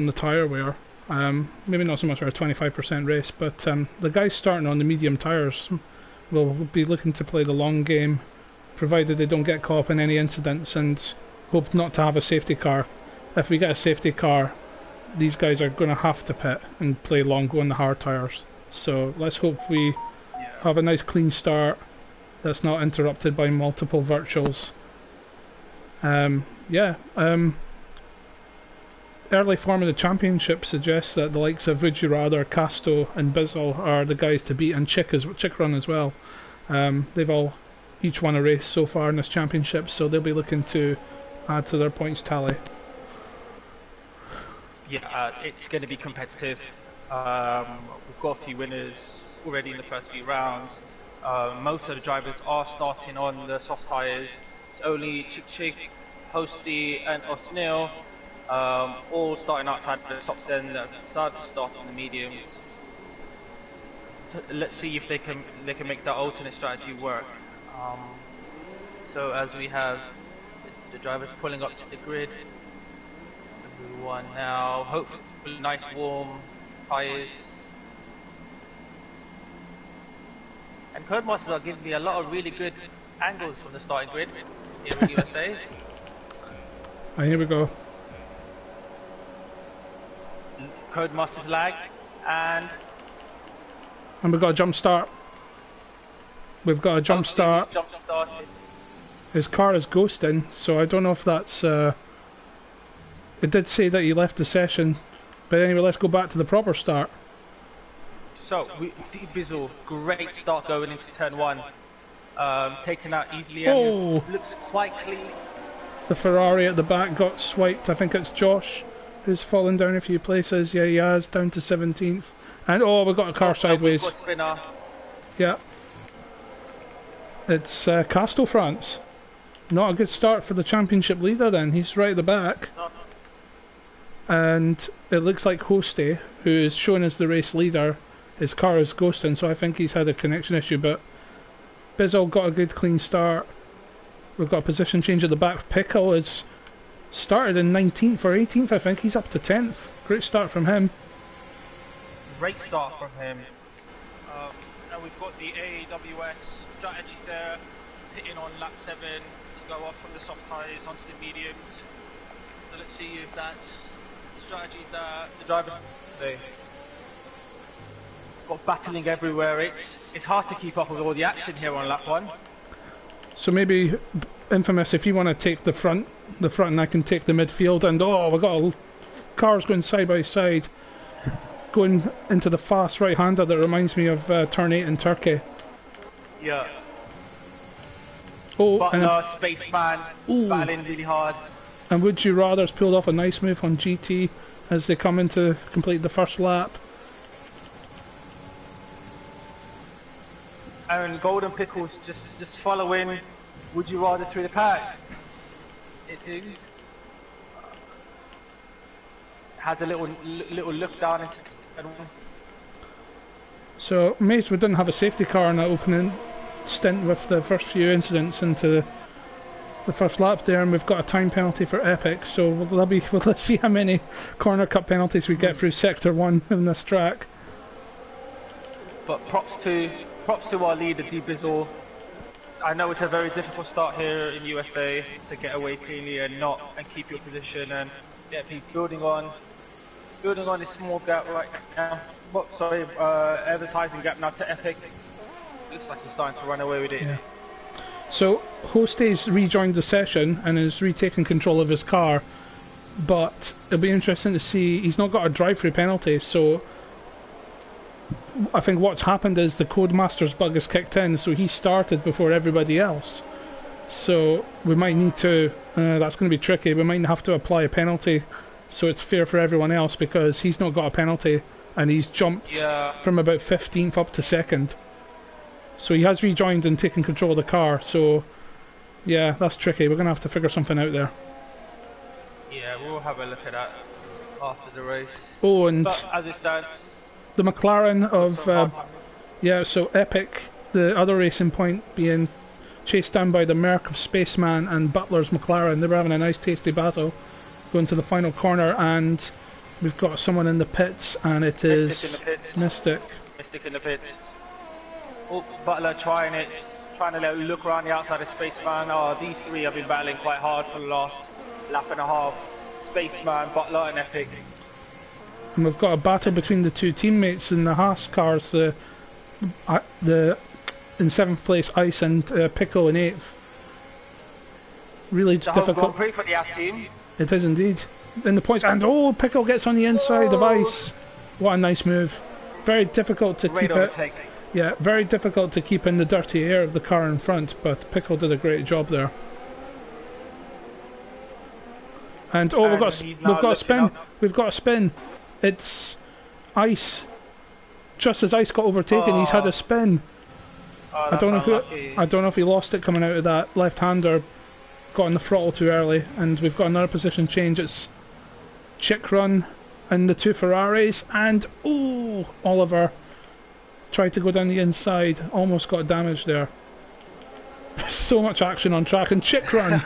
on the tyre wear. Maybe not so much for a 25% race, but the guys starting on the medium tyres will be looking to play the long game, provided they don't get caught up in any incidents, and hope not to have a safety car. If we get a safety car, these guys are going to have to pit and play long, go on the hard tyres. So let's hope we have a nice clean start that's not interrupted by multiple virtuals. Early form of the championship suggests that the likes of Would You Rather, Casto and Bizzle are the guys to beat, and Chick Run as well. They've all each won a race so far in this championship, so they'll be looking to add to their points tally. Yeah, it's going to be competitive. We've got a few winners already in the first few rounds. Most of the drivers are starting on the soft tyres. It's only Chick, Hosty and Osnil all starting outside the top 10 that have decided to start on the mediums. Let's see if they can make that alternate strategy work. So as we have the drivers pulling up to the grid, everyone now, hopefully nice warm tyres. And Codemasters are giving me a lot of really good angles from the starting grid here in USA. Here we go. Codemasters lag, and we've got a jump start. We've got a jump start. His car is ghosting, so I don't know if that's... It did say that he left the session, but anyway, let's go back to the proper start. So, Bizzle, great start going into turn 1. Taken out easily, and looks quite clean. The Ferrari at the back got swiped. I think it's Josh who's fallen down a few places. Yeah, he has, down to 17th. And we've got a car sideways. We've got a spinner. Yeah. It's Casto France. Not a good start for the championship leader then. He's right at the back. No. And it looks like Hosty, who is shown as the race leader, his car is ghosting, so I think he's had a connection issue, but Bizzle got a good clean start. We've got a position change at the back. Pickle is started in 19th or 18th, I think. He's up to 10th. Great start from him. Great start from him. And we've got the AWS strategy there, hitting on lap 7 to go off from the soft tyres onto the mediums. So let's see if that's the strategy that the drivers today. Got battling everywhere. It's hard to keep up with all the action here on lap 1. So maybe Infamous, if you want to take the front and I can take the midfield, and we've got cars going side by side, going into the fast right-hander that reminds me of turn 8 in Turkey. Yeah. And Spaceman battling really hard. And Would You Rather's pulled off a nice move on GT as they come in to complete the first lap. And Golden Pickles just following Would You Rather through the pack. It seems. Has a little look down into. So amazed we didn't have a safety car in that opening stint with the first few incidents into the first lap there, and we've got a time penalty for Epic. So let's see how many corner cut penalties we get through Sector 1 in this track. But props to our leader, D Bizzle. I know it's a very difficult start here in USA to get away cleanly and keep your position, and yeah, he's building on this small gap right now. Advertising gap now to Epic. Looks like he's starting to run away with it. Yeah. So Hosty's rejoined the session and is retaking control of his car, but it'll be interesting to see. He's not got a drive-through penalty, so I think what's happened is the Codemasters bug has kicked in, so he started before everybody else. So we might need to, that's going to be tricky, we might have to apply a penalty so it's fair for everyone else, because he's not got a penalty and he's jumped from about 15th up to 2nd. So he has rejoined and taken control of the car, so yeah, that's tricky. We're going to have to figure something out there. Yeah, we'll have a look at that after the race. And but as it stands, the McLaren of so Epic, the other racing point, being chased down by the Merc of Spaceman and Butler's McLaren. They were having a nice tasty battle going to the final corner, and We've got someone in the pits, and it is Mystic. Mystic in the pits. Oh, Butler trying to look around the outside of Spaceman. Oh, these three have been battling quite hard for the last lap and a half. Spaceman, Butler and Epic. And we've got a battle between the two teammates in the Haas cars, the in 7th place Ice and Pickle in 8th. Really difficult. Home Grand Prix for the Haas team. It is indeed. In the points, and oh, Pickle gets on the inside of Ice. What a nice move. Very difficult to keep it. Yeah, very difficult to keep in the dirty air of the car in front, but Pickle did a great job there. And oh, we've got a spin. We've got a spin. It's Ice. Just as Ice got overtaken, he's had a spin. I don't know if he lost it coming out of that left-hander. Got on the throttle too early, and we've got another position change. It's Chick Run and the two Ferraris, and oh, Oliver tried to go down the inside, almost got damaged there. So much action on track, and Chick Run.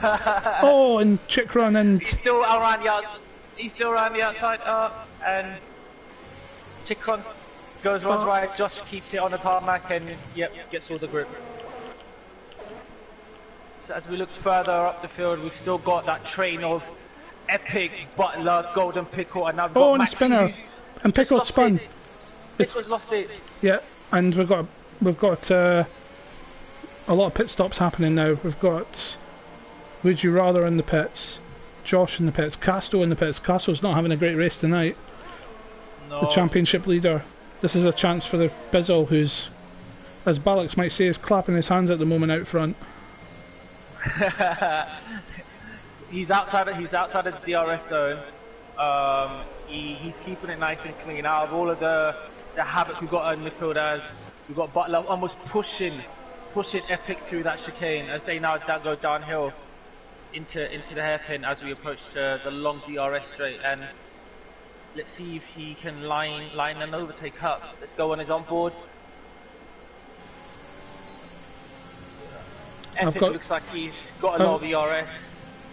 Oh, and Chick Run, and he's still around the outside, and Chick Run runs right. Josh keeps it on the tarmac, and yep, gets all the grip. So as we look further up the field, we've still got that train of Epic, Butler, Golden Pickle, and now we've got Maxi, spinner, and Pickle spun. Pickle's lost it. Yeah, and we've got a lot of pit stops happening now. We've got Would You Rather in the pits, Josh in the pits, Casto in the pits. Casto's not having a great race tonight. No. The championship leader. This is a chance for the Bizzle, who's, as Ballix might say, is clapping his hands at the moment out front. He's outside of the DRS zone. He's keeping it nice and clean. Out of all of the havoc we've got in midfielders, we've got Butler almost pushing Epic through that chicane as they now go downhill into the hairpin as we approach the long DRS straight. And let's see if he can line an overtake up. Let's go on his onboard. Epic looks like he's got a lot of ERS.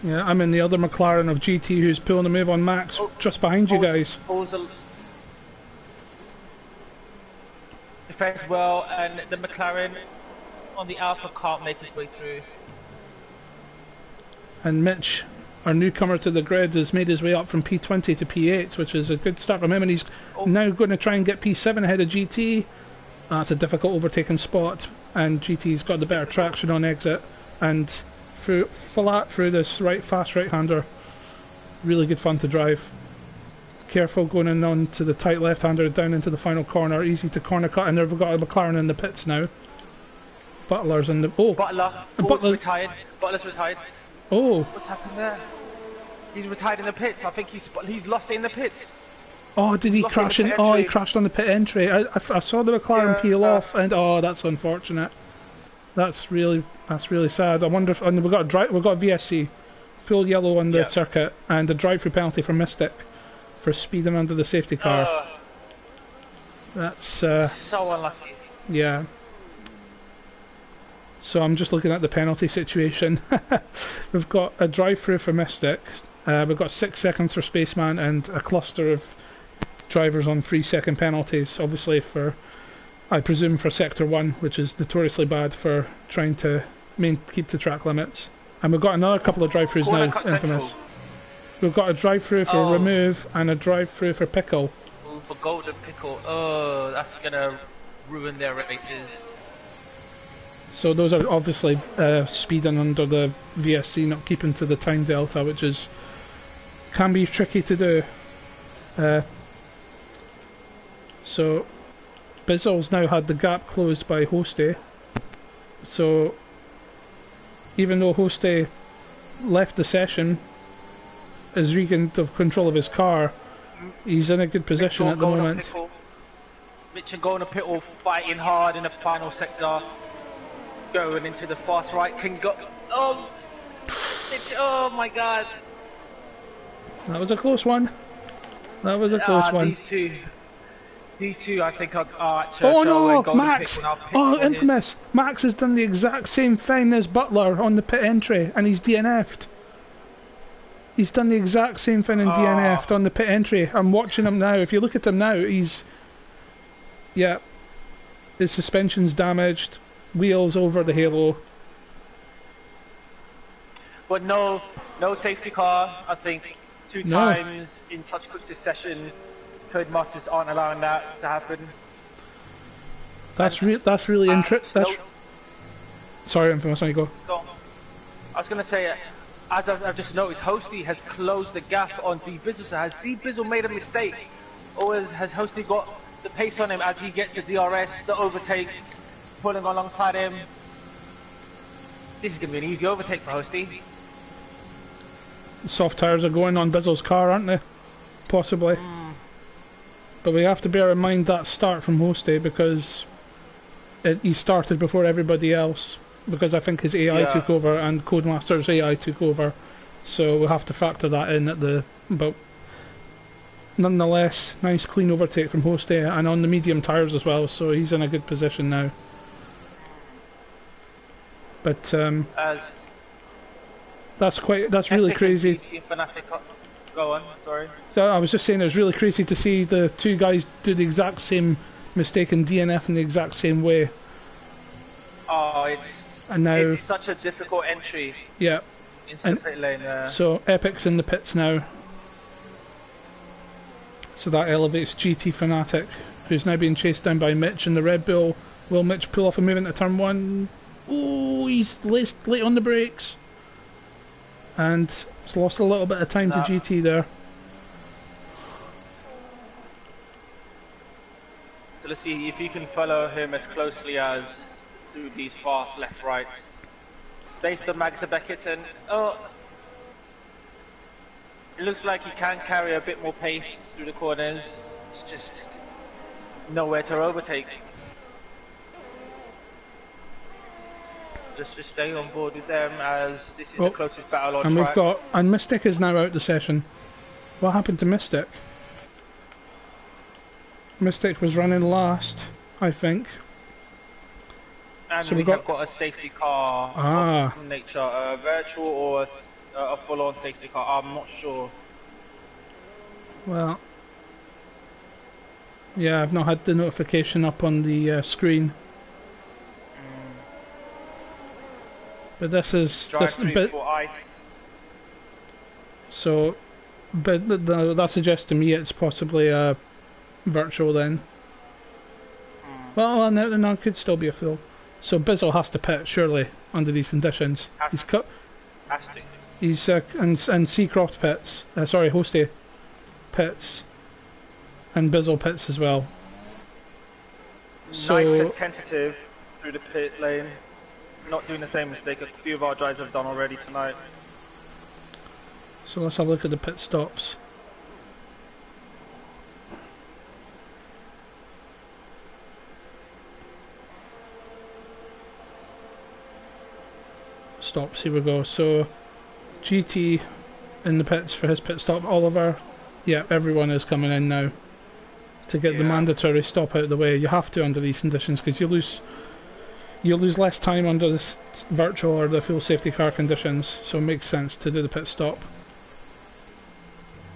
Yeah, I'm in the other McLaren of GT, who's pulling a move on Max, just behind you guys. Defends well, and the McLaren on the Alpha can't make his way through. And Mitch, our newcomer to the grid, has made his way up from P20 to P8, which is a good start from him, and he's now going to try and get P7 ahead of GT. That's a difficult overtaking spot, and GT's got the better traction on exit, and flat through this fast right-hander. Really good fun to drive. Careful going in on to the tight left-hander down into the final corner. Easy to corner cut, and they've got a McLaren in the pits now. Butler's in the... Oh! Butler's retired. Butler's retired. Oh! What's happened there? He's retired in the pits. I think he's lost it in the pits. Oh, did he crash in? Oh, he crashed on the pit entry. I saw the McLaren peel off, and oh, that's unfortunate. That's really sad. I wonder if, and we've got VSC, full yellow on the circuit, and a drive-through penalty for Mystic for speeding under the safety car. That's so unlucky. Yeah. So I'm just looking at the penalty situation. We've got a drive-through for Mystic. We've got 6 seconds for Spaceman and a cluster of drivers on 3-second penalties, obviously for, I presume, for Sector 1, which is notoriously bad for trying to keep the track limits. And we've got another couple of drive-throughs now, infamous. Central. We've got a drive-through for Remove and a drive-through for Pickle. Ooh, for Golden Pickle, oh, that's gonna ruin their races. So those are obviously speeding under the VSC, not keeping to the time delta, which can be tricky to do. So Bizzle's now had the gap closed by Hosty. So even though Hosty left the session, has regained the control of his car, he's in a good position at the moment. Mitch and Golden Pickle fighting hard in the final sector, going into the fast right. Can go. Oh, Mitch! Oh my God! That was a close one. That was a close one. These two, I think, are at oh no, Max! Oh, infamous! Max has done the exact same thing as Butler on the pit entry, and he's DNF'd. He's done the exact same thing in DNF'd on the pit entry. I'm watching him now. If you look at him now, he's... Yeah. His suspension's damaged. Wheels over the halo. But no safety car. I think two times in such quick succession, Codemasters aren't allowing that to happen. That's really interesting. Sorry, Infamous, you go. I was going to say, as I've just noticed, Hosty has closed the gap on D Bizzle. So has D Bizzle made a mistake, or has Hosty got the pace on him as he gets the DRS, the overtake, pulling alongside him? This is going to be an easy overtake for Hosty. Soft tyres are going on Bizzle's car, aren't they? Possibly. But we have to bear in mind that start from Hosty, because he started before everybody else. Because I think his AI took over and Codemaster's AI took over, so we'll have to factor that in at the. But nonetheless, nice clean overtake from Hosty and on the medium tyres as well, so he's in a good position now. But that's really crazy. Go on, sorry. So I was just saying, it's really crazy to see the two guys do the exact same mistake in DNF in the exact same way. Oh, it's such a difficult entry. Yeah. Into the pit lane. So Epic's in the pits now. So that elevates GT Fanatic, who's now being chased down by Mitch in the Red Bull. Will Mitch pull off a move into turn 1? Oh, he's late on the brakes. And he's lost a little bit of time to GT there. So let's see if you can follow him as closely as through these fast left rights. Based on Magsa Beckett, and it looks like he can carry a bit more pace through the corners. It's just nowhere to overtake. Just stay on board with them, as this is the closest battle on track. And Mystic is now out the session. What happened to Mystic? Mystic was running last, I think. And so we have got a safety car of some nature, a virtual or a full-on safety car. I'm not sure. Well, yeah, I've not had the notification up on the screen. But this is for ice. So, but that suggests to me it's possibly a virtual then. Well, no, it could still be a full. So Bizzle has to pit, surely, under these conditions. He's cut. Has to. He's and Seacroft pits. Sorry, Hosty pits, and Bizzle pits as well. Nice and tentative through the pit lane. Not doing the same mistake a few of our drivers have done already tonight. So let's have a look at the pit stops. Stops, here we go. So GT in the pits for his pit stop. Oliver, yeah, everyone is coming in now to get the mandatory stop out of the way. You have to under these conditions, because you lose less time under this virtual or the full safety car conditions, so it makes sense to do the pit stop.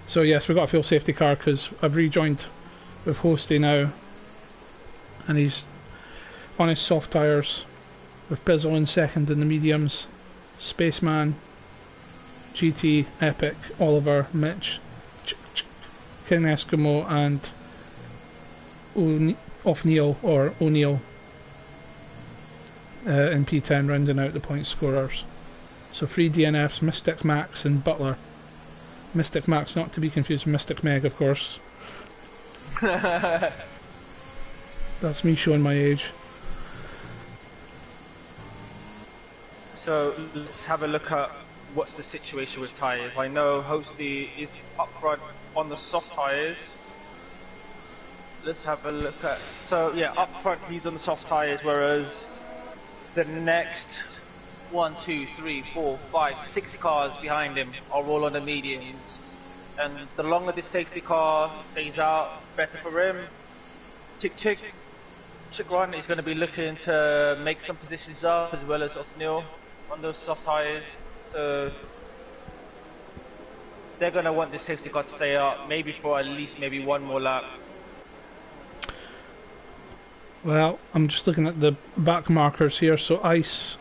So yes, we've got a full safety car because I've rejoined with Hosty now, and he's on his soft tyres with Bizzle in second in the mediums, Spaceman, GT, Epic, Oliver, Mitch, King Eskimo, and O'Neill in P10, rounding out the point scorers. So 3 DNFs, Mystic Max and Butler. Mystic Max not to be confused with Mystic Meg, of course. That's me showing my age. So let's have a look at what's the situation with tyres. I know Hosty is up front on the soft tyres. Let's have a look at... So yeah, up front he's on the soft tyres, whereas the next 1, 2, 3, 4, 5, 6 cars behind him are all on the mediums. And the longer this safety car stays out, better for him. Chick Run is going to be looking to make some positions up, as well as O'Neill on those soft tyres. So they're going to want the safety car to stay up, maybe for at least maybe one more lap. Well, I'm just looking at the back markers here. So Ice,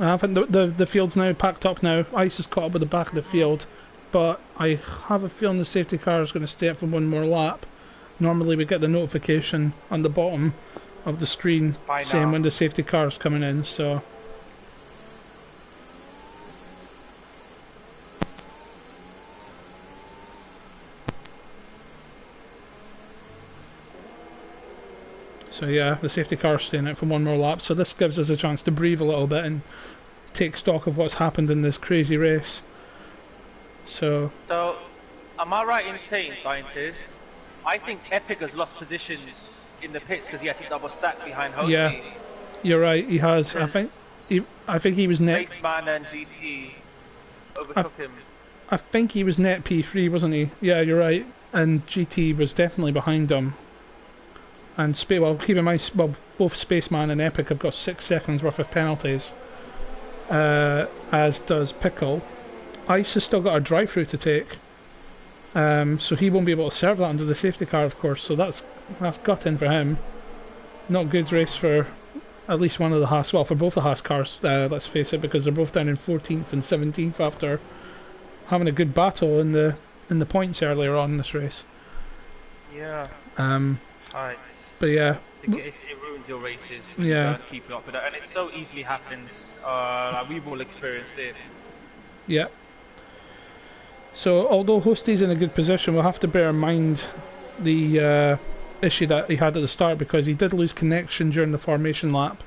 I think the field's now packed up now. Ice is caught up with the back of the field, but I have a feeling the safety car is going to stay up for one more lap. Normally we get the notification on the bottom of the screen saying when the safety car is coming in, so... So yeah, the safety car is staying out for one more lap, so this gives us a chance to breathe a little bit and take stock of what's happened in this crazy race. So am I right in saying, scientist, I think Epic has lost positions in the pits because he had to double stack behind Hosty. Yeah, you're right, he has. I think he was net... Raceman and GT overtook him. I think he was net P3, wasn't he? Yeah, you're right. And GT was definitely behind him. And well, keep in mind, both Spaceman and Epic have got 6 seconds worth of penalties, as does Pickle. Ice has still got a drive-through to take, so he won't be able to serve that under the safety car, of course. So that's gutting for him. Not good race for at least one of the Haas. Well, for both the Haas cars, let's face it, because they're both down in 14th and 17th after having a good battle in the points earlier on in this race. Yeah. Right. But yeah, it ruins your races if you don't keep it up with that, and it so easily happens. Like we've all experienced it. Yeah. So although Hosty's in a good position, we'll have to bear in mind the issue that he had at the start, because he did lose connection during the formation lap,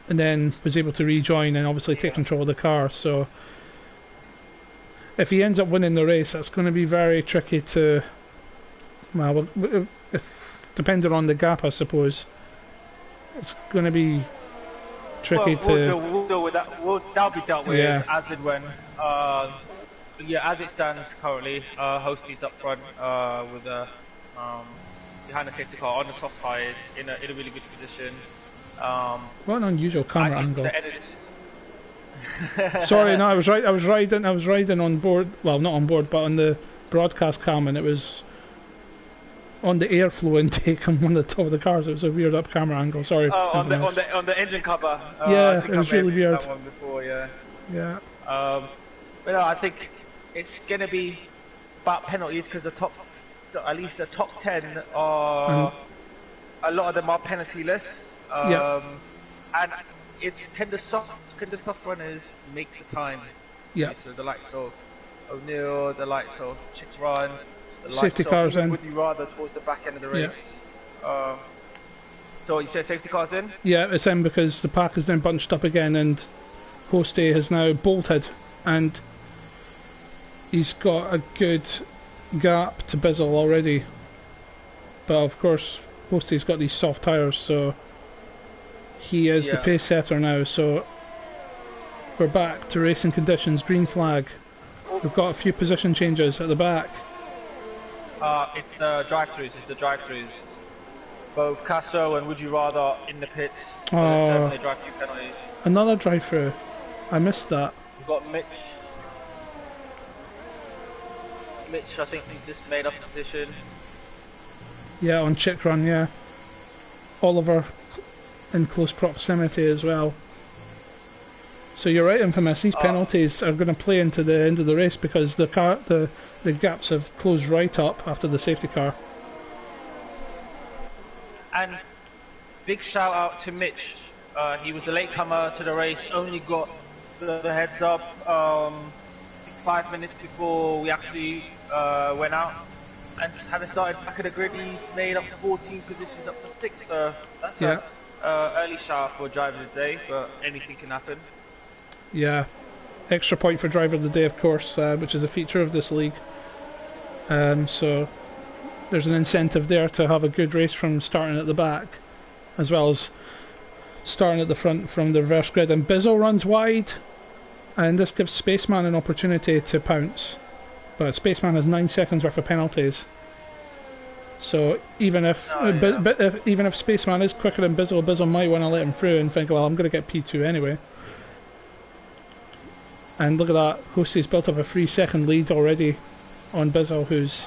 and then was able to rejoin and obviously take control of the car. So if he ends up winning the race, that's going to be very tricky to. Well, depending on the gap, I suppose, it's going to be tricky to... We'll deal with that. That'll be dealt with as and when. Yeah, as it stands currently, Hosty's up front with behind the safety car on the soft tyres in a really good position. What an unusual camera angle. Sorry, no, I was riding on board. Well, not on board, but on the broadcast cam, and it was on the airflow intake on one of the top of the cars. It was a weird up camera angle. Sorry. On the engine cover. Yeah, it was really weird. That one before, yeah. Yeah. But no, I think it's gonna be about penalties because at least the top 10 are a lot of them are penaltyless. And it's can the soft runners make the time? Yeah. So the likes of O'Neill, the likes of Chick Run. Safety cars in. Would you rather towards the back end of the race? Yeah. So you said safety cars in? Yeah, it's in because the pack is now bunched up again, and Hosty has now bolted, and he's got a good gap to Bizzle already. But of course, Hosty's got these soft tyres, so he is the pace setter now. So we're back to racing conditions. Green flag. We've got a few position changes at the back. It's the drive-throughs. Both Castro and Would You Rather in the pits. Certainly drive-through penalties. Another drive-through. I missed that. We've got Mitch. I think he just made up a position. Yeah, on Chick Run, yeah. Oliver in close proximity as well. So you're right, Infamous. These penalties are going to play into the end of the race because the gaps have closed right up after the safety car. And big shout out to Mitch. He was a latecomer to the race. Only got the heads up 5 minutes before we actually went out. And having started back at the grid, he's made up 14 positions up to 6. So that's an early shout out for driver of the day, but anything can happen. Yeah, extra point for driver of the day, of course, which is a feature of this league. So there's an incentive there to have a good race from starting at the back, as well as starting at the front from the reverse grid. And Bizzle runs wide, and this gives Spaceman an opportunity to pounce. But Spaceman has 9 seconds worth of penalties. So even if even if Spaceman is quicker than Bizzle might want to let him through and think, well, I'm going to get P2 anyway. And look at that, Hostie's built up a 3-second lead already on Bizzle, who's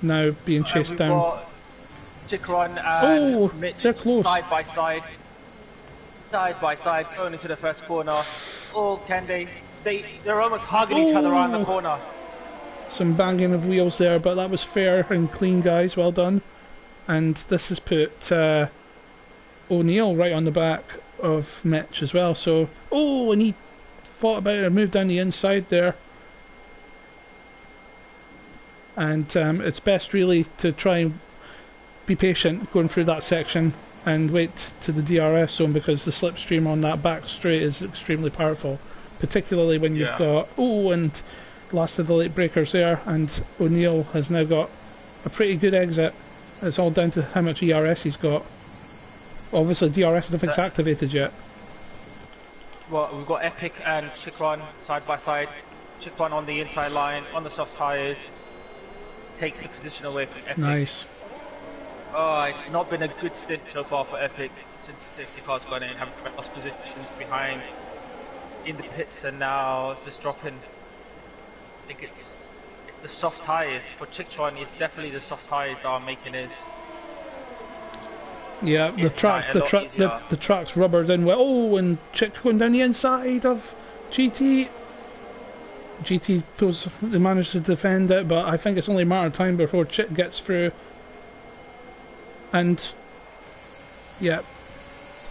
now being chased down. Got Chikron and Mitch they're close. side by side, going into the first corner. Oh, can they? They're almost hugging each other around the corner. Some banging of wheels there, but that was fair and clean, guys. Well done. And this has put O'Neill right on the back of Mitch as well. So, and he fought about it, moved down the inside there. And it's best really to try and be patient going through that section and wait to the DRS zone, because the slipstream on that back straight is extremely powerful, particularly when you've got and last of the late breakers there, and O'Neill has now got a pretty good exit. It's all down to how much ERS he's got. Obviously DRS I don't think's activated yet. Well, we've got Epic and Chikron side by side. Chikron on the inside line, on the soft tyres, takes the position away from Epic. Nice. Oh, it's not been a good stint so far for Epic since the safety car's gone in, having lost positions behind in the pits, and now it's just dropping. I think it's the soft tyres for Chikron. It's definitely the soft tyres that are making his. Yeah, the track's rubbered in well. And Chick going down the inside of GT. GT they managed to defend it, but I think it's only a matter of time before Chick gets through. And yeah,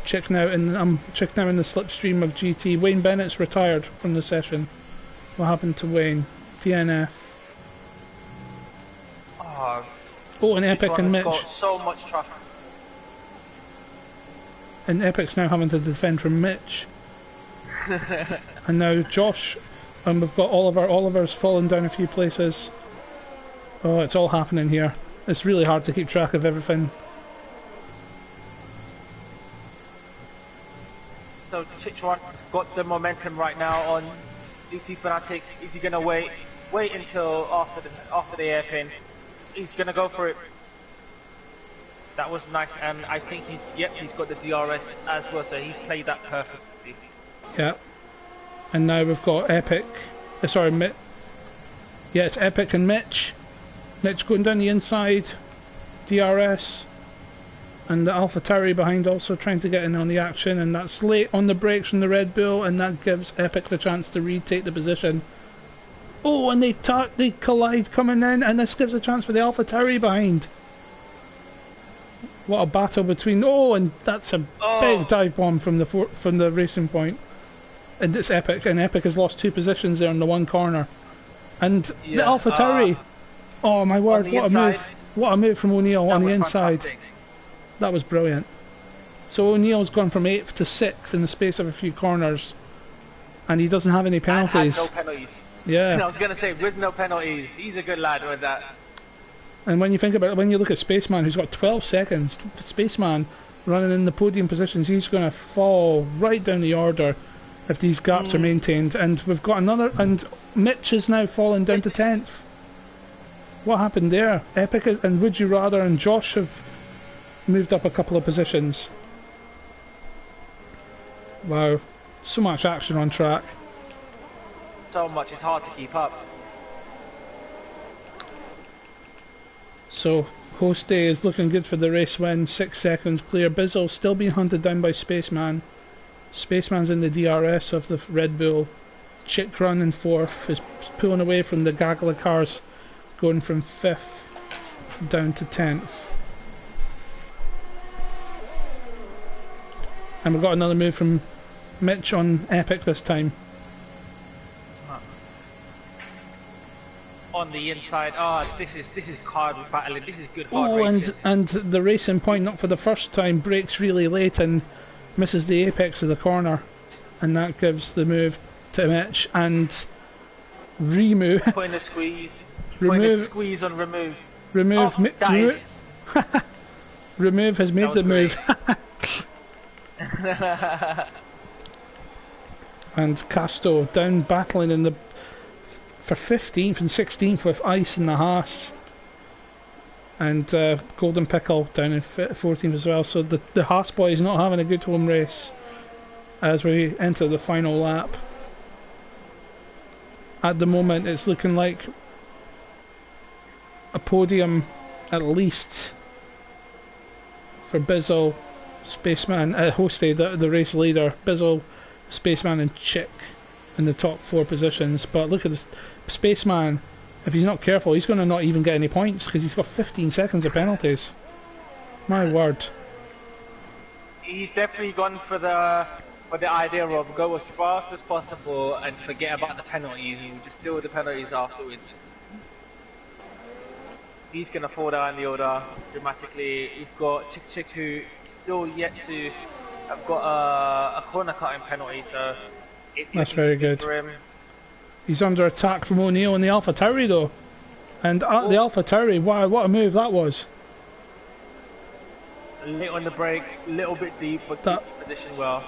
Chick now in the slipstream of GT. Wayne Bennett's retired from the session. What happened to Wayne? DNF. And Epic and Mitch. Got so much traffic. And Epic's now having to defend from Mitch. And now Josh, and we've got Oliver's fallen down a few places. Oh, it's all happening here. It's really hard to keep track of everything. So Chikron's got the momentum right now on GT Fnatic. Is he gonna wait until after the airpin? He's gonna go for it. That was nice, and I think he's got the DRS as well, so he's played that perfectly. Yeah. And now we've got Epic. Mitch. Yeah, it's Epic and Mitch. Mitch going down the inside. DRS. And the AlphaTauri behind also trying to get in on the action, and that's late on the brakes from the Red Bull, and that gives Epic the chance to retake the position. And they collide coming in, and this gives a chance for the AlphaTauri behind. What a battle between and that's a big dive bomb from the racing point. And it's Epic, and Epic has lost 2 positions there in the one corner. And the AlphaTauri, oh my word, what inside, a move. What a move from O'Neill on the inside. Fantastic. That was brilliant. So O'Neill's gone from 8th to 6th in the space of a few corners, and he doesn't have any penalties. And has no penalties. Yeah. I was going to say, with no penalties, he's a good lad with that. And when you think about it, when you look at Spaceman, who's got 12 seconds, Spaceman running in the podium positions, he's going to fall right down the order if these gaps are maintained. And we've got another, and Mitch is now fallen down to 10th. What happened there? Epic and Would You Rather and Josh have moved up a couple of positions. Wow, so much action on track. So much, it's hard to keep up. So Host Day is looking good for the race win, 6 seconds clear. Bizzle still being hunted down by Spaceman. Spaceman's in the DRS of the Red Bull. Chikron in 4th is pulling away from the gaggle of cars, going from 5th down to 10th. And we've got another move from Mitch on Epic this time. On the inside, this is hard battling. This is good hard racing. And the racing point, not for the first time, breaks really late and misses the apex of the corner, and that gives the move to Mitch and remove. Putting a squeeze. Putting a squeeze on remove. Remove. Remove has made the move. And Casto down battling for 15th and 16th with Ice in the Haas, and Golden Pickle down in 14th as well. So the Haas boys not having a good home race. as we enter the final lap. At the moment, it's looking like a podium at least for Bizzle, Spaceman, Hosty, the race leader. Bizzle, Spaceman and Chick in the top 4 positions. But look at this Spaceman. If he's not careful, he's going to not even get any points because he's got 15 seconds of penalties. My word. He's definitely gone for the idea of go as fast as possible and forget about the penalties and just deal with the penalties afterwards. He's going to fall down the order dramatically. We've got Chick who still yet to have got a corner cutting penalty, so that's very good for him. He's under attack from O'Neill in the Alpha Tauri though. And at the Alpha Tauri, wow, what a move that was. A little on the brakes, a little bit deep, but keeps the position well.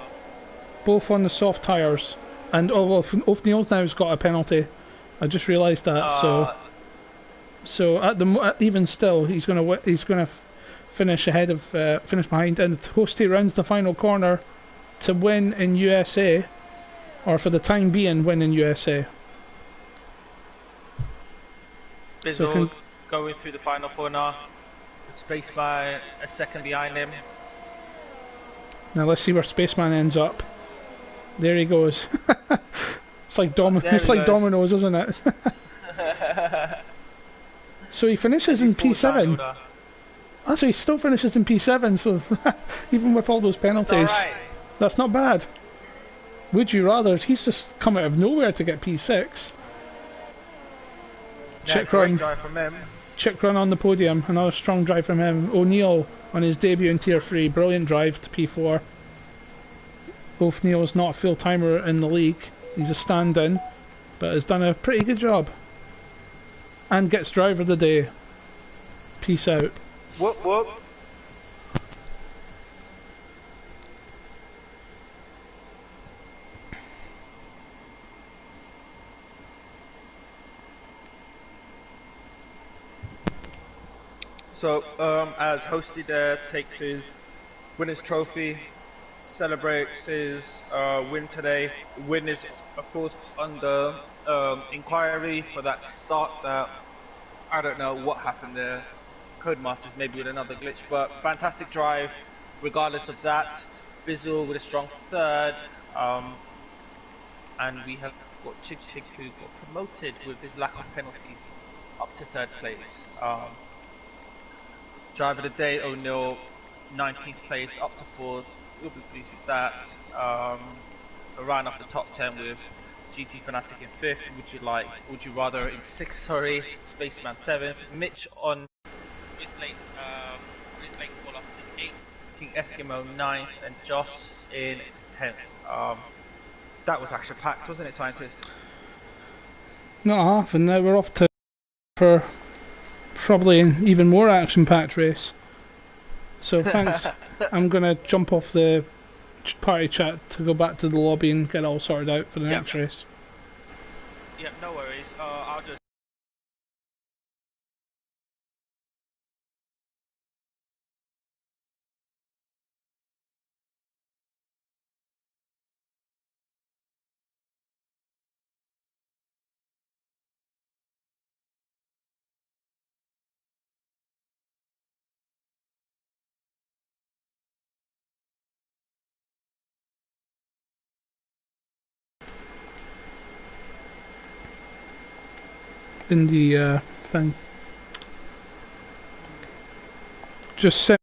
Both on the soft tyres. And O'Neill's now's got a penalty. I just realised that, so at even still, he's gonna finish ahead of finish behind, and Hosty rounds the final corner to win in USA, or for the time being win in USA. Bizzle going through the final corner, Spaceman a second behind him. Now let's see where Spaceman ends up. There he goes. It's like dominoes, isn't it? So he finishes in P7. Oh, so he still finishes in P7, so even with all those penalties, that's not bad. Would you rather? He's just come out of nowhere to get P6. Chick run on the podium, another strong drive from him. O'Neill on his debut in Tier 3, brilliant drive to P4. O'Neill's not a full timer in the league, he's a stand-in, but has done a pretty good job. And gets driver of the day. Peace out. Whoop whoop. So, as Hosty there takes his winner's trophy, celebrates his win today. Win is, of course, under inquiry for that start that I don't know what happened there. Codemasters maybe with another glitch, but fantastic drive regardless of that. Bizzle with a strong third, and we have got Chick who got promoted with his lack of penalties up to 3rd place. Driver of the day, O'Neill, 19th place, up to 4th. We'll be pleased with that. A round off the top 10 with GT Fanatic in 5th. Would you rather in 6th? Sorry, Spaceman 7th. Mitch on his late call up in 8th. King Eskimo 9th, and Josh in 10th. That was actually packed, wasn't it, scientist? Not half, and now we're off to for probably an even more action-packed race. So thanks. I'm gonna jump off the party chat to go back to the lobby and get all sorted out for the next race. Yeah, no worries. I'll just. In the thing. Just send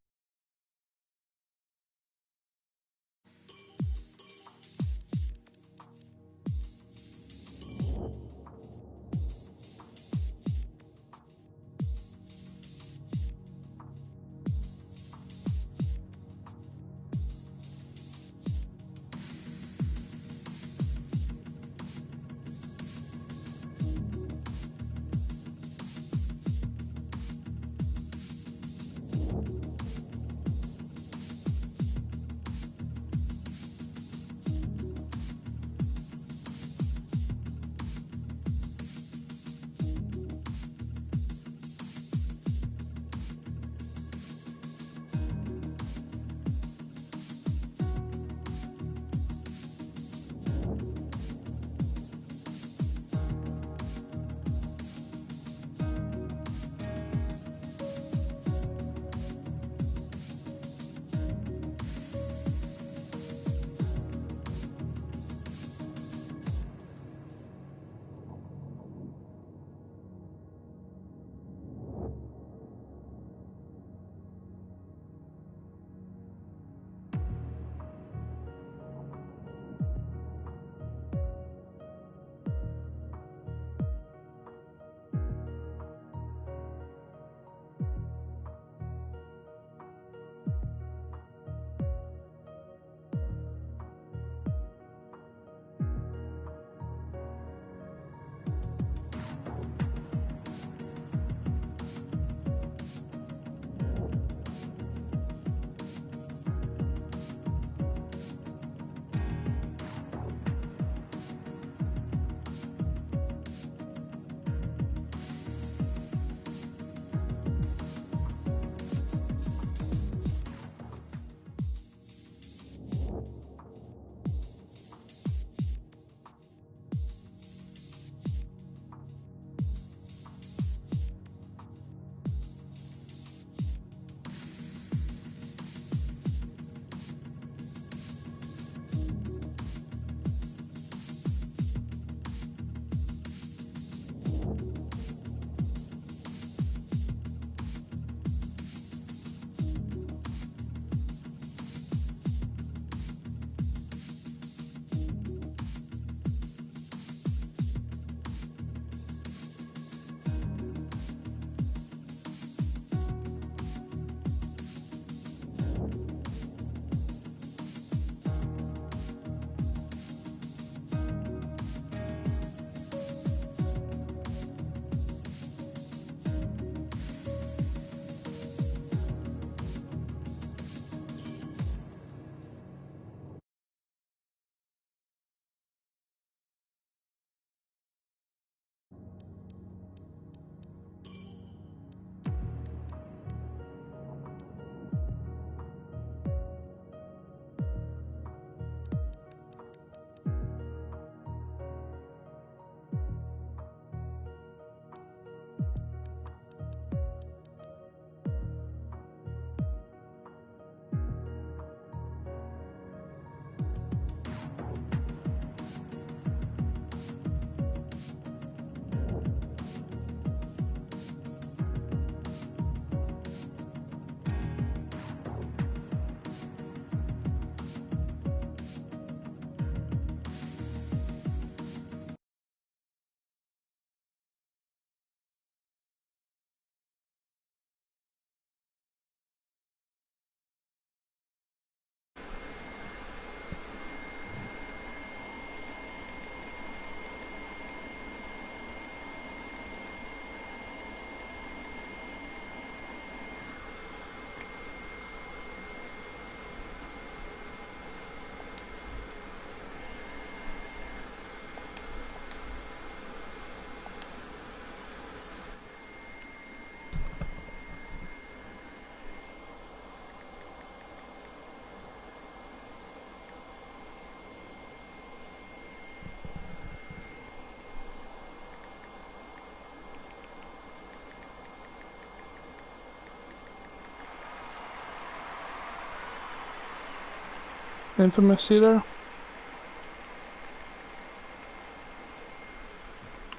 Infamous either?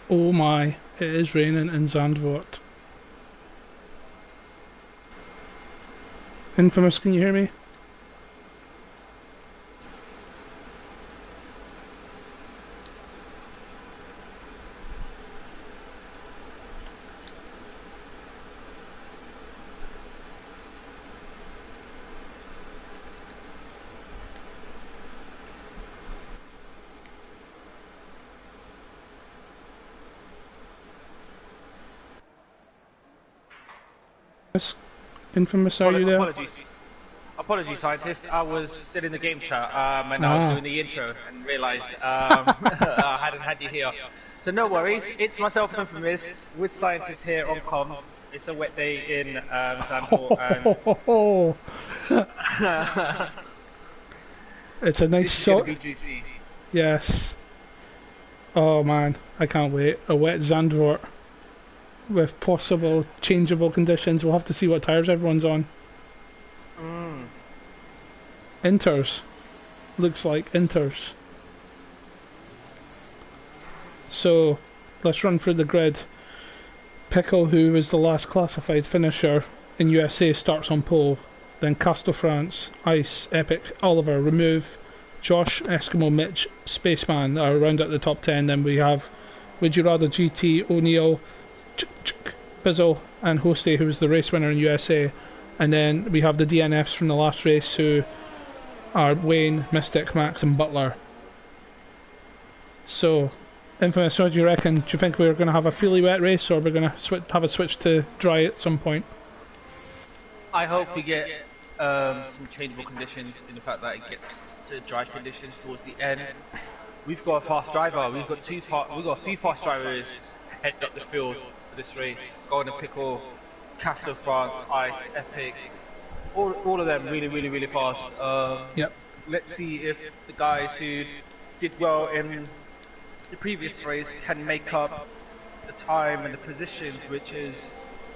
Oh my, it is raining in Zandvoort. Infamous, can you hear me? Infamous, are you there? Apologies, scientist. I was still in the game chat, and I was doing the intro and realised I hadn't had you here. So no worries. It's myself, Infamous, with scientists here on comms. It's a wet day in Zandvoort, and it's a nice shot. Yes. Oh man, I can't wait. A wet Zandvoort with possible changeable conditions. We'll have to see what tyres everyone's on. Inters. Looks like Inters. So, let's run through the grid. Pickle, who was the last classified finisher in USA, starts on pole. Then Castle France, Ice, Epic, Oliver, Remove, Josh, Eskimo, Mitch, Spaceman are around at the top 10. Then we have Would You Rather GT, O'Neill, Bizzle, and Hosty, who was the race winner in USA. And then we have the DNFs from the last race, who are Wayne, Mystic, Max, and Butler. So, Infamous, what do you reckon? Do you think we're going to have a fully wet race, or we're going to have a switch to dry at some point? I hope we get some changeable conditions in the fact that it gets to dry conditions towards the end. We've got a fast driver. We've got a few fast drivers heading up the field for this race. Golden Pickle, Castle France, Ice, Epic. All of them really fast. Yep. Let's see if the guys who did well in the previous race can make up the time and the positions, which is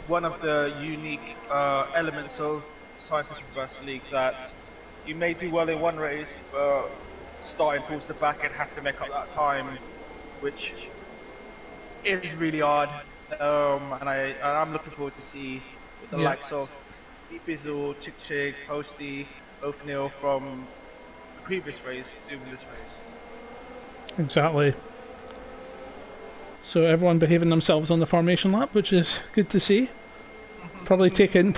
one of the unique elements of Scientist Reverse League, that you may do well in one race, but starting towards the back and have to make up that time, which is really hard. And I'm looking forward to see the likes of Bizzle, Chick, Posty, O'Neill from the previous race doing this race. Exactly. So everyone behaving themselves on the formation lap, which is good to see. Taking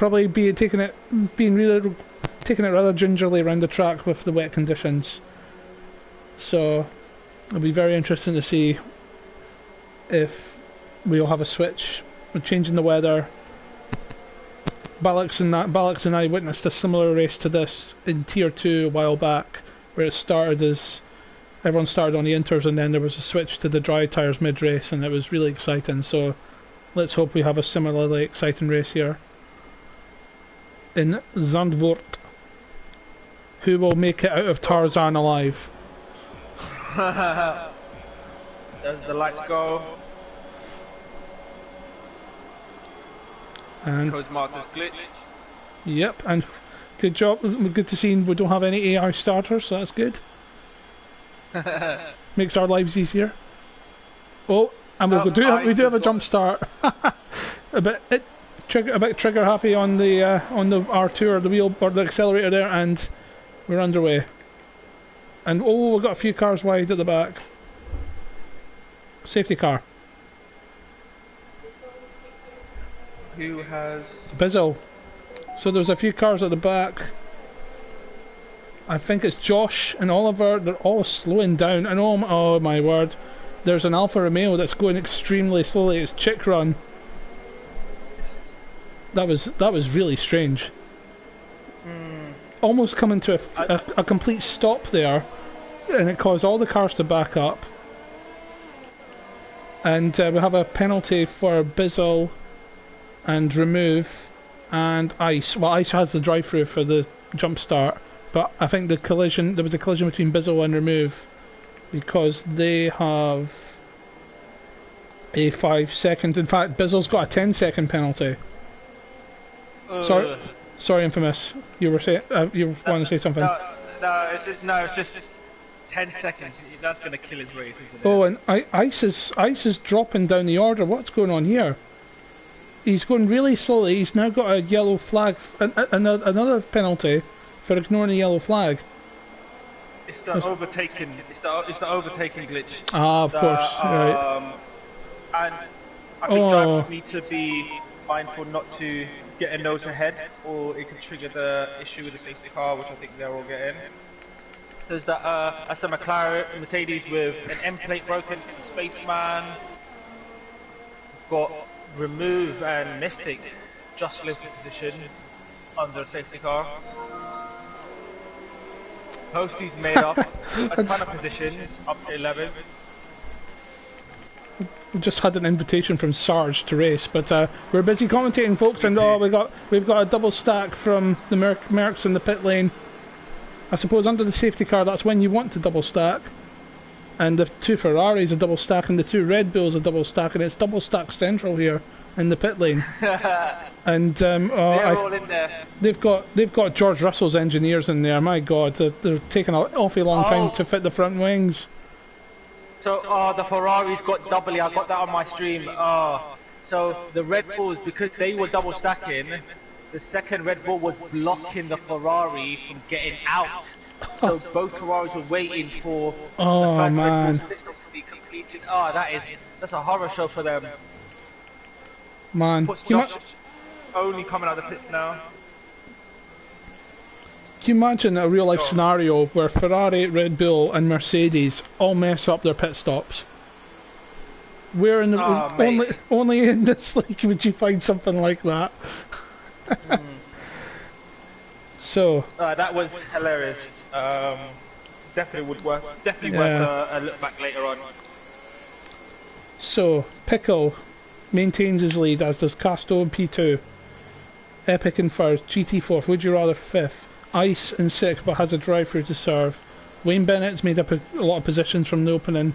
it rather gingerly around the track with the wet conditions. So it'll be very interesting to see if we'll have a switch. We're changing the weather. Ballix and I witnessed a similar race to this in Tier 2 a while back, where it started as everyone started on the inters and then there was a switch to the dry tyres mid-race, and it was really exciting. So let's hope we have a similarly exciting race here in Zandvoort. Who will make it out of Tarzan alive? Does the lights go? And Martyr's glitch. Yep, and good job. Good to see we don't have any AI starters, so that's good. Makes our lives easier. Oh, and we do have a jump start. a bit trigger happy on the R2 or the wheel or the accelerator there, and we're underway. And oh, we've got a few cars wide at the back. Safety car. Who has... Bizzle. So there's a few cars at the back. I think it's Josh and Oliver. They're all slowing down. And oh my word. There's an Alfa Romeo that's going extremely slowly. It's Chick Run. That was really strange. Almost coming to a complete stop there. And it caused all the cars to back up. And we have a penalty for Bizzle and Remove and Ice. Well, Ice has the drive-through for the jump start, but I think there was a collision between Bizzle and Remove because they have a 5 second. In fact, Bizzle's got a 10-second penalty. Sorry, Infamous. You were wanting to say something. it's just 10 seconds. That's going to kill his race, isn't it? Oh, and Ice is dropping down the order. What's going on here? He's going really slowly. He's now got a yellow flag, another penalty for ignoring the yellow flag. It's the overtaking. It's the overtaking glitch. Ah, of course, right. And I think drivers need to be mindful not to get a nose ahead, or it could trigger the issue with the safety car, which I think they're all getting. There's that that's a Mercedes with an end plate broken, Spaceman. We've got Remove and Mystic just left the position under a safety car. Posty's made up a ton of positions, up to 11. We just had an invitation from Sarge to race, but we're busy commentating, folks, and we've got a double stack from the Mercs in the pit lane. I suppose under the safety car, that's when you want to double stack. And the two Ferraris are double stack, and the two Red Bulls are double stack, and it's double stack central here in the pit lane. And they're all in there. They've got George Russell's engineers in there. My God, they're taking an awfully long time to fit the front wings. So, the Ferrari's got doubly. I got that on my stream. So the Red Bulls, because they were double stacking, the second Red Bull was blocking the Ferrari from getting out. So both Ferraris were waiting for the first Red Bull's pit stop to be completed. That's a horror show for them. Man, Josh only coming out of the pits now. Can you imagine a real life scenario where Ferrari, Red Bull and Mercedes all mess up their pit stops? Where in the only in this league would you find something like that? So that was hilarious. Definitely would worth. Definitely worth a look back later on. So Pickle maintains his lead, as does Casto in P2. Epic in first, GT fourth. Would you rather fifth? Ice in sixth, but has a drive-through to serve. Wayne Bennett's made up a lot of positions from the opening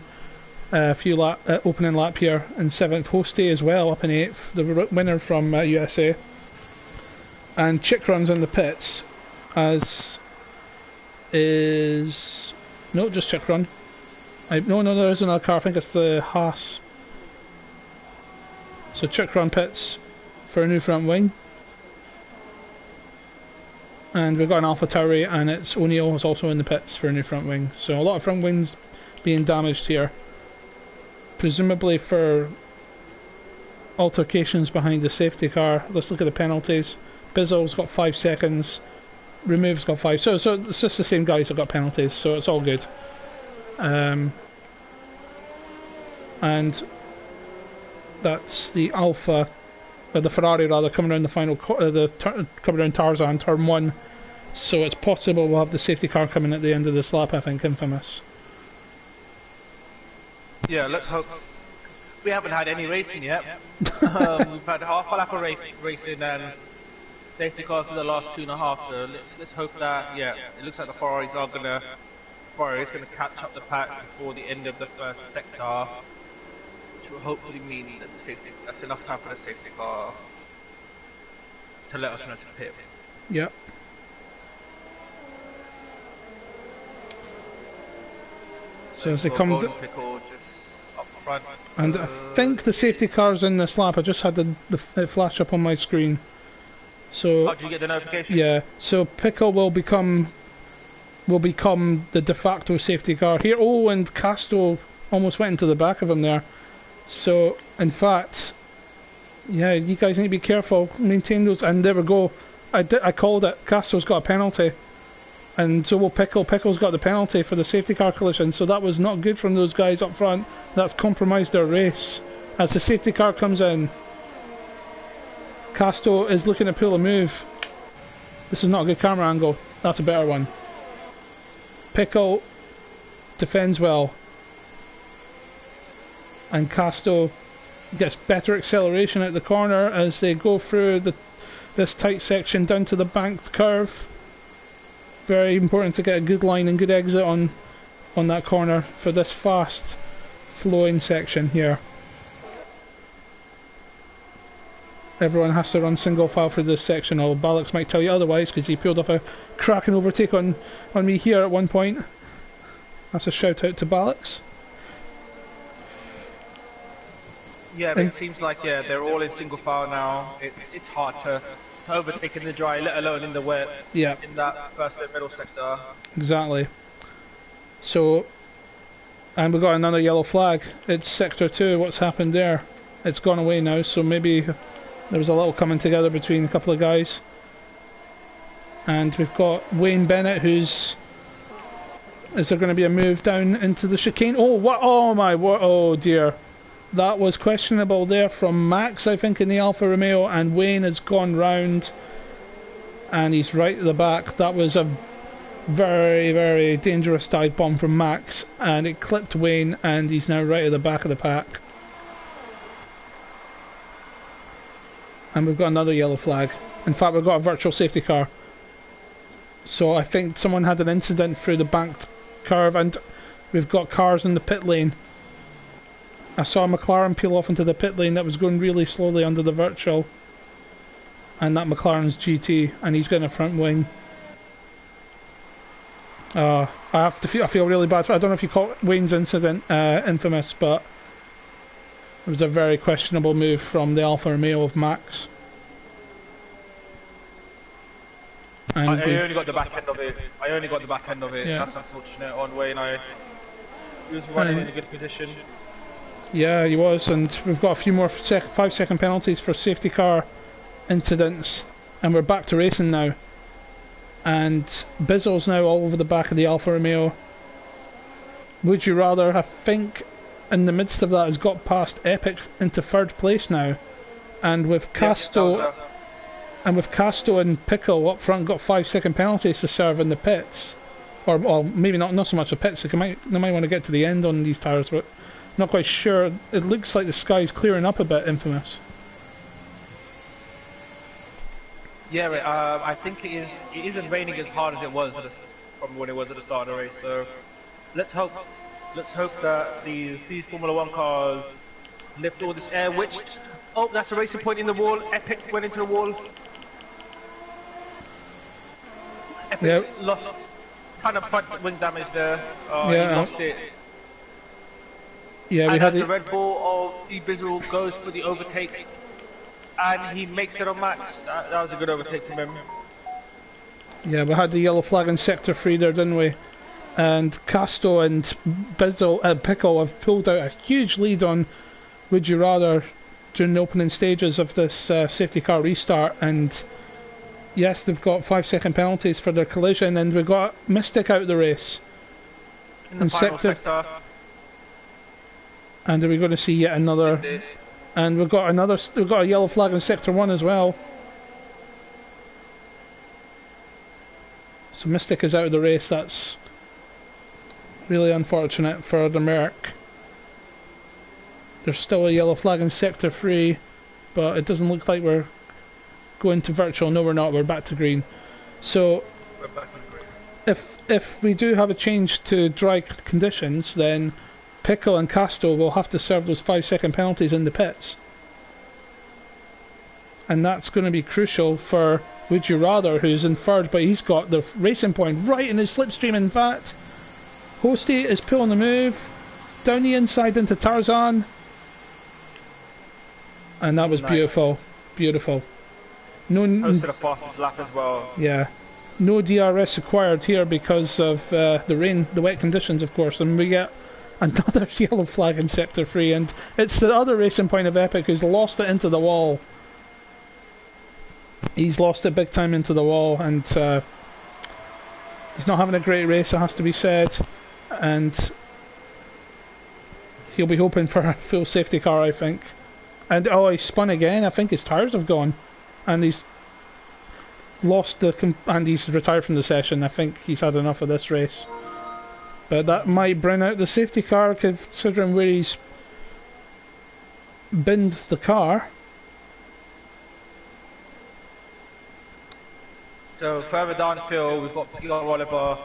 opening lap here in seventh. Hosty as well up in eighth, the winner from USA. And Chick runs in the pits, as is just Chick run. No, there is another car. I think it's the Haas. So Chick run pits for a new front wing. And we've got an Alpha Tauri, and it's O'Neill is also in the pits for a new front wing. So a lot of front wings being damaged here. Presumably for altercations behind the safety car. Let's look at the penalties. Bizzle's got 5 seconds. Remove's got 5. So it's just the same guys that got penalties, so it's all good. And that's the Alpha, the Ferrari rather, coming around the final coming around Tarzan, turn 1. So it's possible we'll have the safety car coming at the end of this lap, I think, Infamous. Yeah, let's hope. We haven't had any racing yet. We've had half a lap of racing and safety cars for the last 2.5. So let's hope that it looks like the Ferraris is gonna catch up the pack before the end of the first sector, which will hopefully mean that that's enough time for the safety car to let us know to pit. Yep. So as they come up front. And I think the safety car's in this lap. I just had it flash up on my screen. So did you get the notification? Yeah. So Pickle will become the de facto safety car here. Oh, and Casto almost went into the back of him there. So in fact, yeah, you guys need to be careful. Maintain those. And there we go. I called it. Castro's got a penalty. And so will Pickle. Pickle's got the penalty for the safety car collision, so that was not good from those guys up front. That's compromised their race. As the safety car comes in, Casto is looking to pull a move. This is not a good camera angle. That's a better one. Pickle defends well. And Casto gets better acceleration at the corner as they go through this tight section down to the banked curve. Very important to get a good line and good exit on that corner for this fast flowing section here. Everyone has to run single file through this section, or Balix might tell you otherwise, because he pulled off a cracking overtake on me here at one point. That's a shout out to Balix. Yeah, but it seems like they're all in single file now. It's hard to overtake in the dry, let alone in the wet. Yeah. In that first and middle sector. Exactly. So, and we've got another yellow flag. It's sector 2. What's happened there? It's gone away now, so maybe there was a little coming together between a couple of guys. And we've got Wayne Bennett, who's... Is there going to be a move down into the chicane? Oh, what? Oh my, what? Oh dear. That was questionable there from Max, I think, in the Alfa Romeo, and Wayne has gone round and he's right at the back. That was a very, very dangerous dive bomb from Max, and it clipped Wayne, and he's now right at the back of the pack. And we've got another yellow flag. In fact, we've got a virtual safety car. So I think someone had an incident through the banked curve, and we've got cars in the pit lane. I saw a McLaren peel off into the pit lane that was going really slowly under the virtual, and that McLaren's GT, and he's getting a front wing. I feel really bad. I don't know if you call Wayne's incident infamous, but it was a very questionable move from the Alfa Romeo of Max. And I only got the back end of it. Yeah. That's unfortunate on Wayne. He was running in a good position. Yeah, he was, and we've got a few more 5-second penalties for safety car incidents, and we're back to racing now. And Bizzle's now all over the back of the Alfa Romeo. Would you rather? I think in the midst of that has got past Epic into 3rd place now, and with Casto and Pickle up front got 5-second penalties to serve in the pits, or maybe not so much the pits. They might want to get to the end on these tyres, but not quite sure. It looks like the sky's clearing up a bit, Infamous. Yeah, I think it isn't raining as hard as it was from when it was at the start of the race. So let's hope that these Formula 1 cars lift all this air. Which that's a racing point in the wall. Epic went into the wall. Epic lost a ton of front wing damage there. He lost it. Yeah, and as the Red Bull of Steve Bizzle goes for the overtake, and he makes it on Max. That was a good overtake from him. Yeah, we had the yellow flag in sector 3 there, didn't we? And Casto and Pickle have pulled out a huge lead on Would You Rather during the opening stages of this safety car restart. And yes, they've got 5-second penalties for their collision, and we've got Mystic out of the race in the final sector. And are we going to see yet another? And we've got a yellow flag in sector 1 as well. So Mystic is out of the race. That's really unfortunate for the Merc. There's still a yellow flag in sector 3, but it doesn't look like we're going to virtual. No, we're not. We're back to green. So we're back to green. If we do have a change to dry conditions, then Pickle and Casto will have to serve those 5-second penalties in the pits. And that's going to be crucial for Would You Rather, who's in 3rd, but he's got the racing point right in his slipstream. In fact, Hosty is pulling the move down the inside into Tarzan. And that was beautiful. Beautiful. Posted a fastest lap as well. Yeah. No DRS acquired here because of the rain, the wet conditions, of course. And we get another yellow flag in sector 3, and it's the other racing point of Epic who's lost it into the wall. He's lost it big time into the wall, and he's not having a great race, it has to be said. And he'll be hoping for a full safety car, I think. And he spun again. I think his tyres have gone, and he's lost and he's retired from the session. I think he's had enough of this race. But that might bring out the safety car, considering where he's binned the car. So further downfield, we've got PR Oliver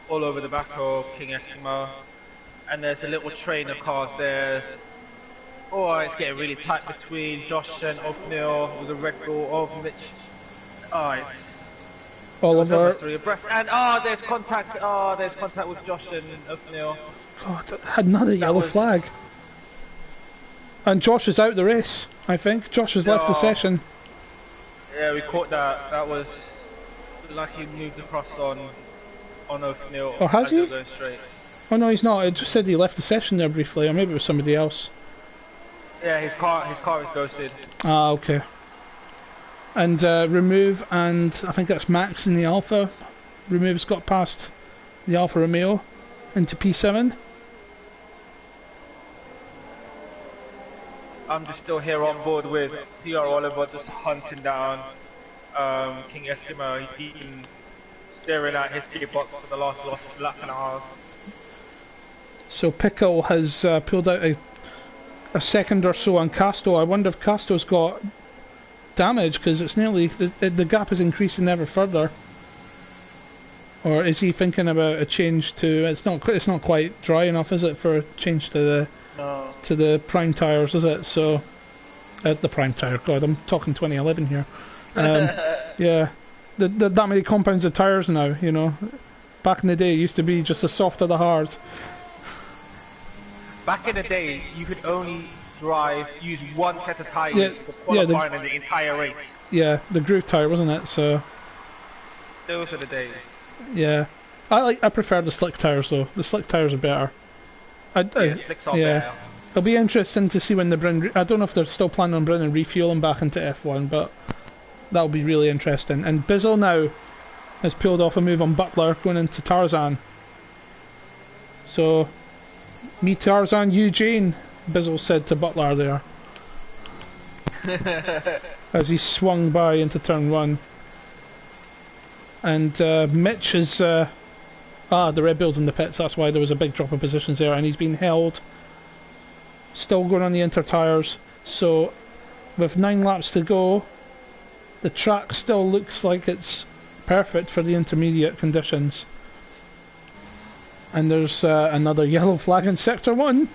all over the back of King Eskimo, and there's a little train of cars there. Oh, it's getting really tight between Josh and Othniel with the red ball of Mitch. Oh, it's Oliver. three abreast. And there's contact. There's contact with Josh and Othniel. God, had another yellow flag. And Josh is out the race, I think. Josh has left the session. Yeah, we caught that. That was like he moved across on Othniel. Oh, has he? Going straight. Oh no, he's not. It just said he left the session there briefly, or maybe it was somebody else. Yeah, his car is ghosted. Ah, okay. And Remove, and I think that's Max in the Alpha. Remove's got past the Alfa Romeo into P7. I'm just still here on board with PR Oliver, just hunting down King Eskimo. He's been staring at his gearbox for the last lap and a half. So Pickle has pulled out a second or so on Casto. I wonder if Casto's got damage, because it's nearly the gap is increasing ever further. Or is he thinking about a change to? It's not quite dry enough, is it, for a change to the prime tires, is it? So the prime tire. God, I'm talking 2011 here. Yeah, that many compounds of tires now. You know, back in the day, it used to be just the soft or the hard. Back in the day, you could only use one set of tires for qualifying in the entire race. Yeah, the groove tire, wasn't it? So those are the days. Yeah, I prefer the slick tires though. The slick tires are better. Slicks are better. It'll be interesting to see when they bring. I don't know if they're still planning on bringing refueling back into F1, but that'll be really interesting. And Bizzle now has pulled off a move on Butler, going into Tarzan. So, me Tarzan, you Jane, Bizzle said to Butler there. As he swung by into turn 1. And Mitch is... the Red Bull's in the pits, that's why there was a big drop of positions there, and he's been held. Still going on the inter tyres. So, with 9 laps to go, the track still looks like it's perfect for the intermediate conditions. And there's another yellow flag in Sector 1.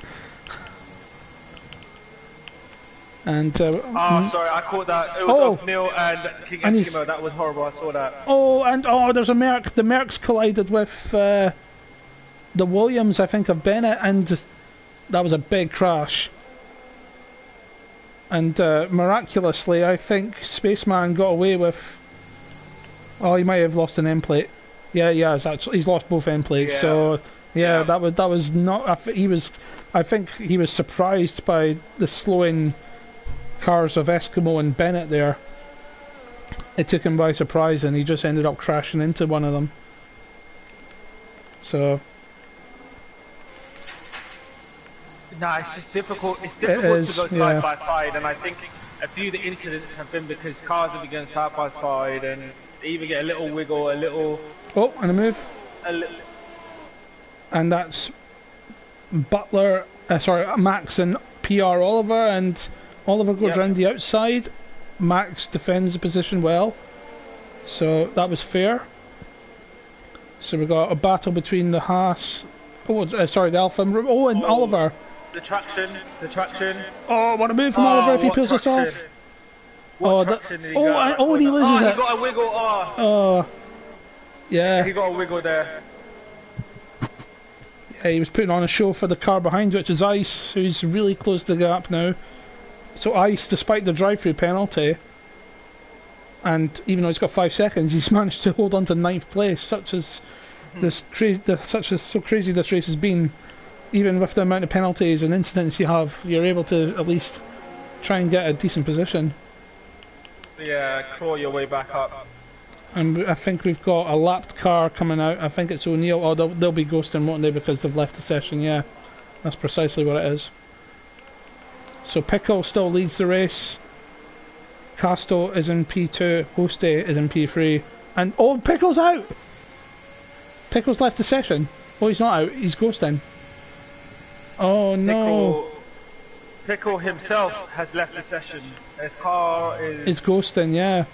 And sorry, I caught that. It was Othniel and King Eskimo. That was horrible. I saw that. Oh, and there's a Merc. The Mercs collided with the Williams, I think, of Bennett, and that was a big crash. And miraculously, I think Spaceman got away with. Oh, he might have lost an end plate. Yeah, he's lost both end plates. Yeah. So yeah, that was not. I think he was surprised by the slowing cars of Eskimo and Bennett there. It took him by surprise, and he just ended up crashing into one of them. So nah, it's just difficult. It's difficult to go side by side, and I think a few of the incidents have been because cars have been going side by side, and they even get a little wiggle, a little. Oh, and a move. And that's Butler. Max and PR Oliver, and Oliver goes around the outside. Max defends the position well, so that was fair. So we got a battle between the Haas. The Alpha. And Oliver. The traction. Oh, what a move from Oliver if he pulls this off. And he loses it. He got a wiggle. Yeah. He got a wiggle there. Yeah, he was putting on a show for the car behind, which is Ice, who's really closed the gap now. So Ice, despite the drive-through penalty, and even though he's got 5 seconds, he's managed to hold on to 9th place. So crazy this race has been. Even with the amount of penalties and incidents you have, you're able to at least try and get a decent position. Yeah, crawl your way back up. And I think we've got a lapped car coming out. I think it's O'Neill. Oh, they'll be ghosting, won't they, because they've left the session. Yeah, that's precisely what it is. So Pickle still leads the race. Casto is in P2. Hoste is in P3. And Pickle's out! Pickle's left the session. Oh, he's not out. He's ghosting. Oh no! Pickle himself has left the session. His car is... It's ghosting, yeah.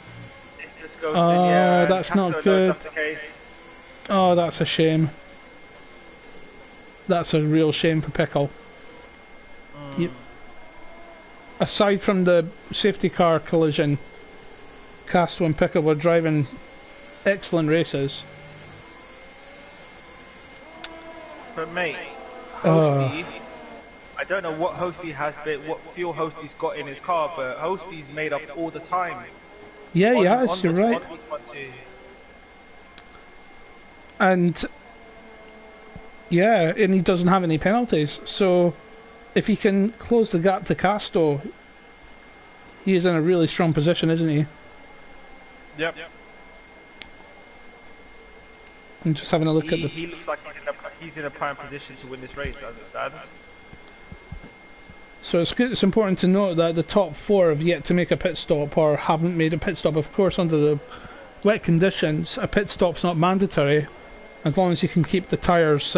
It's just ghosting, yeah. That's Castro not good. That's the case. Oh, that's a shame. That's a real shame for Pickle. aside from the safety car collision, Castro and Pickle were driving excellent races. But mate, Hosty, I don't know what Hosty has been, what fuel Hosty's got in his car, but Hosty's made up all the time. Yeah, you're right. And yeah, and he doesn't have any penalties. So if he can close the gap to Casto, he is in a really strong position, isn't he? Yep. I'm just having a look at the... He looks like he's in a prime position to win this race as it stands. So it's important to note that the top 4 have yet to make a pit stop or haven't made a pit stop. Of course, under the wet conditions, a pit stop's not mandatory, as long as you can keep the tyres,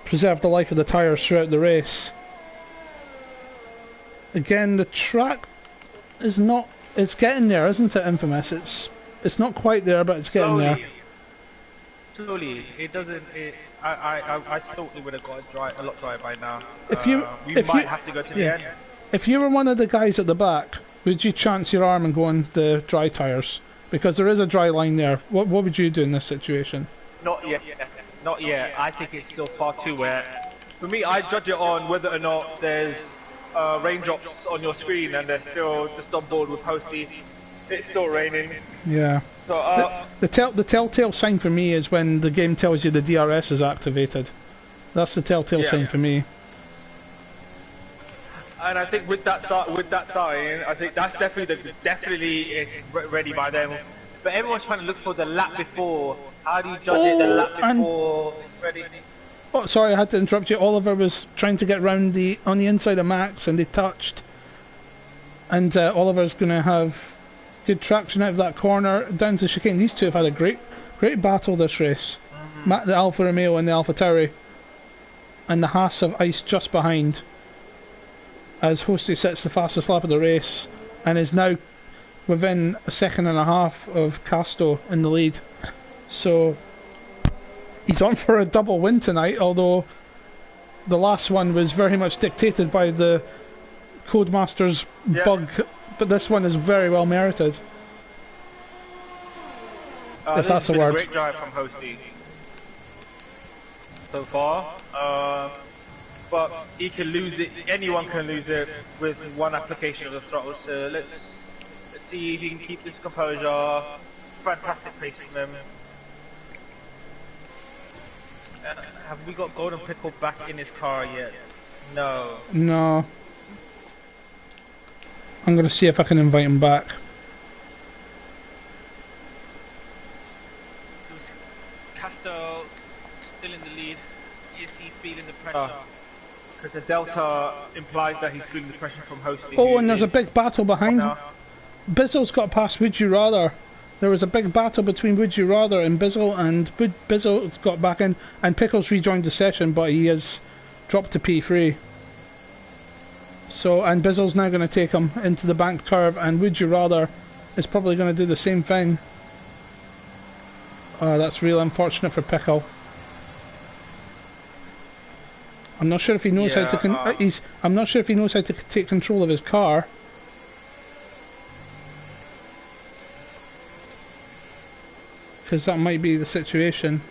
preserve the life of the tyres throughout the race. Again, the track is not... It's getting there, isn't it, Infamous? It's not quite there, but it's getting there. Slowly. It doesn't... I thought they would have got a lot drier by now. We might have to go to the end. If you were one of the guys at the back, would you chance your arm and go on the dry tyres? Because there is a dry line there. What would you do in this situation? Not yet. Not yet. I think it's still far too wet. For me, I judge it on whether or not there's raindrops on your screen and they're still just on board with Hosty. It's still raining. Yeah. So, the telltale sign for me is when the game tells you the DRS is activated. That's the telltale sign for me. And I think with that sign, I think that's definitely it's ready by them. But everyone's trying to look for the lap before. How do you judge it? The lap before it's ready. Oh, sorry, I had to interrupt you. Oliver was trying to get round on the inside of Max, and they touched. And Oliver's going to have good traction out of that corner down to chicane. These two have had a great battle this race. The Alfa Romeo and the Alfa Tauri, and the Haas of Ice just behind. As Hosty sets the fastest lap of the race and is now within a second and a half of Casto in the lead. So he's on for a double win tonight, although the last one was very much dictated by the Codemasters bug, but this one is very well merited. If that's a word. Great drive from Hosty so far. But he can lose it. Anyone can lose it with one application of the throttle. So let's see if he can keep this composure. Fantastic pace from him. Have we got Golden Pickle back in his car yet? No. No. I'm going to see if I can invite him back. Casto still in the lead. Is he feeling the pressure? Because the delta implies that he's feeling the pressure from Hosty. Oh, and there's a big battle behind. Bizzle's got past Would You Rather. There was a big battle between Would You Rather and Bizzle, and Bizzle's got back in, and Pickles rejoined the session, but he has dropped to P3. So, and Bizzle's now going to take him into the banked curve, and Would You Rather is probably going to do the same thing. Oh, that's real unfortunate for Pickle. I'm not sure if he knows how to. I'm not sure if he knows how to take control of his car. Because that might be the situation.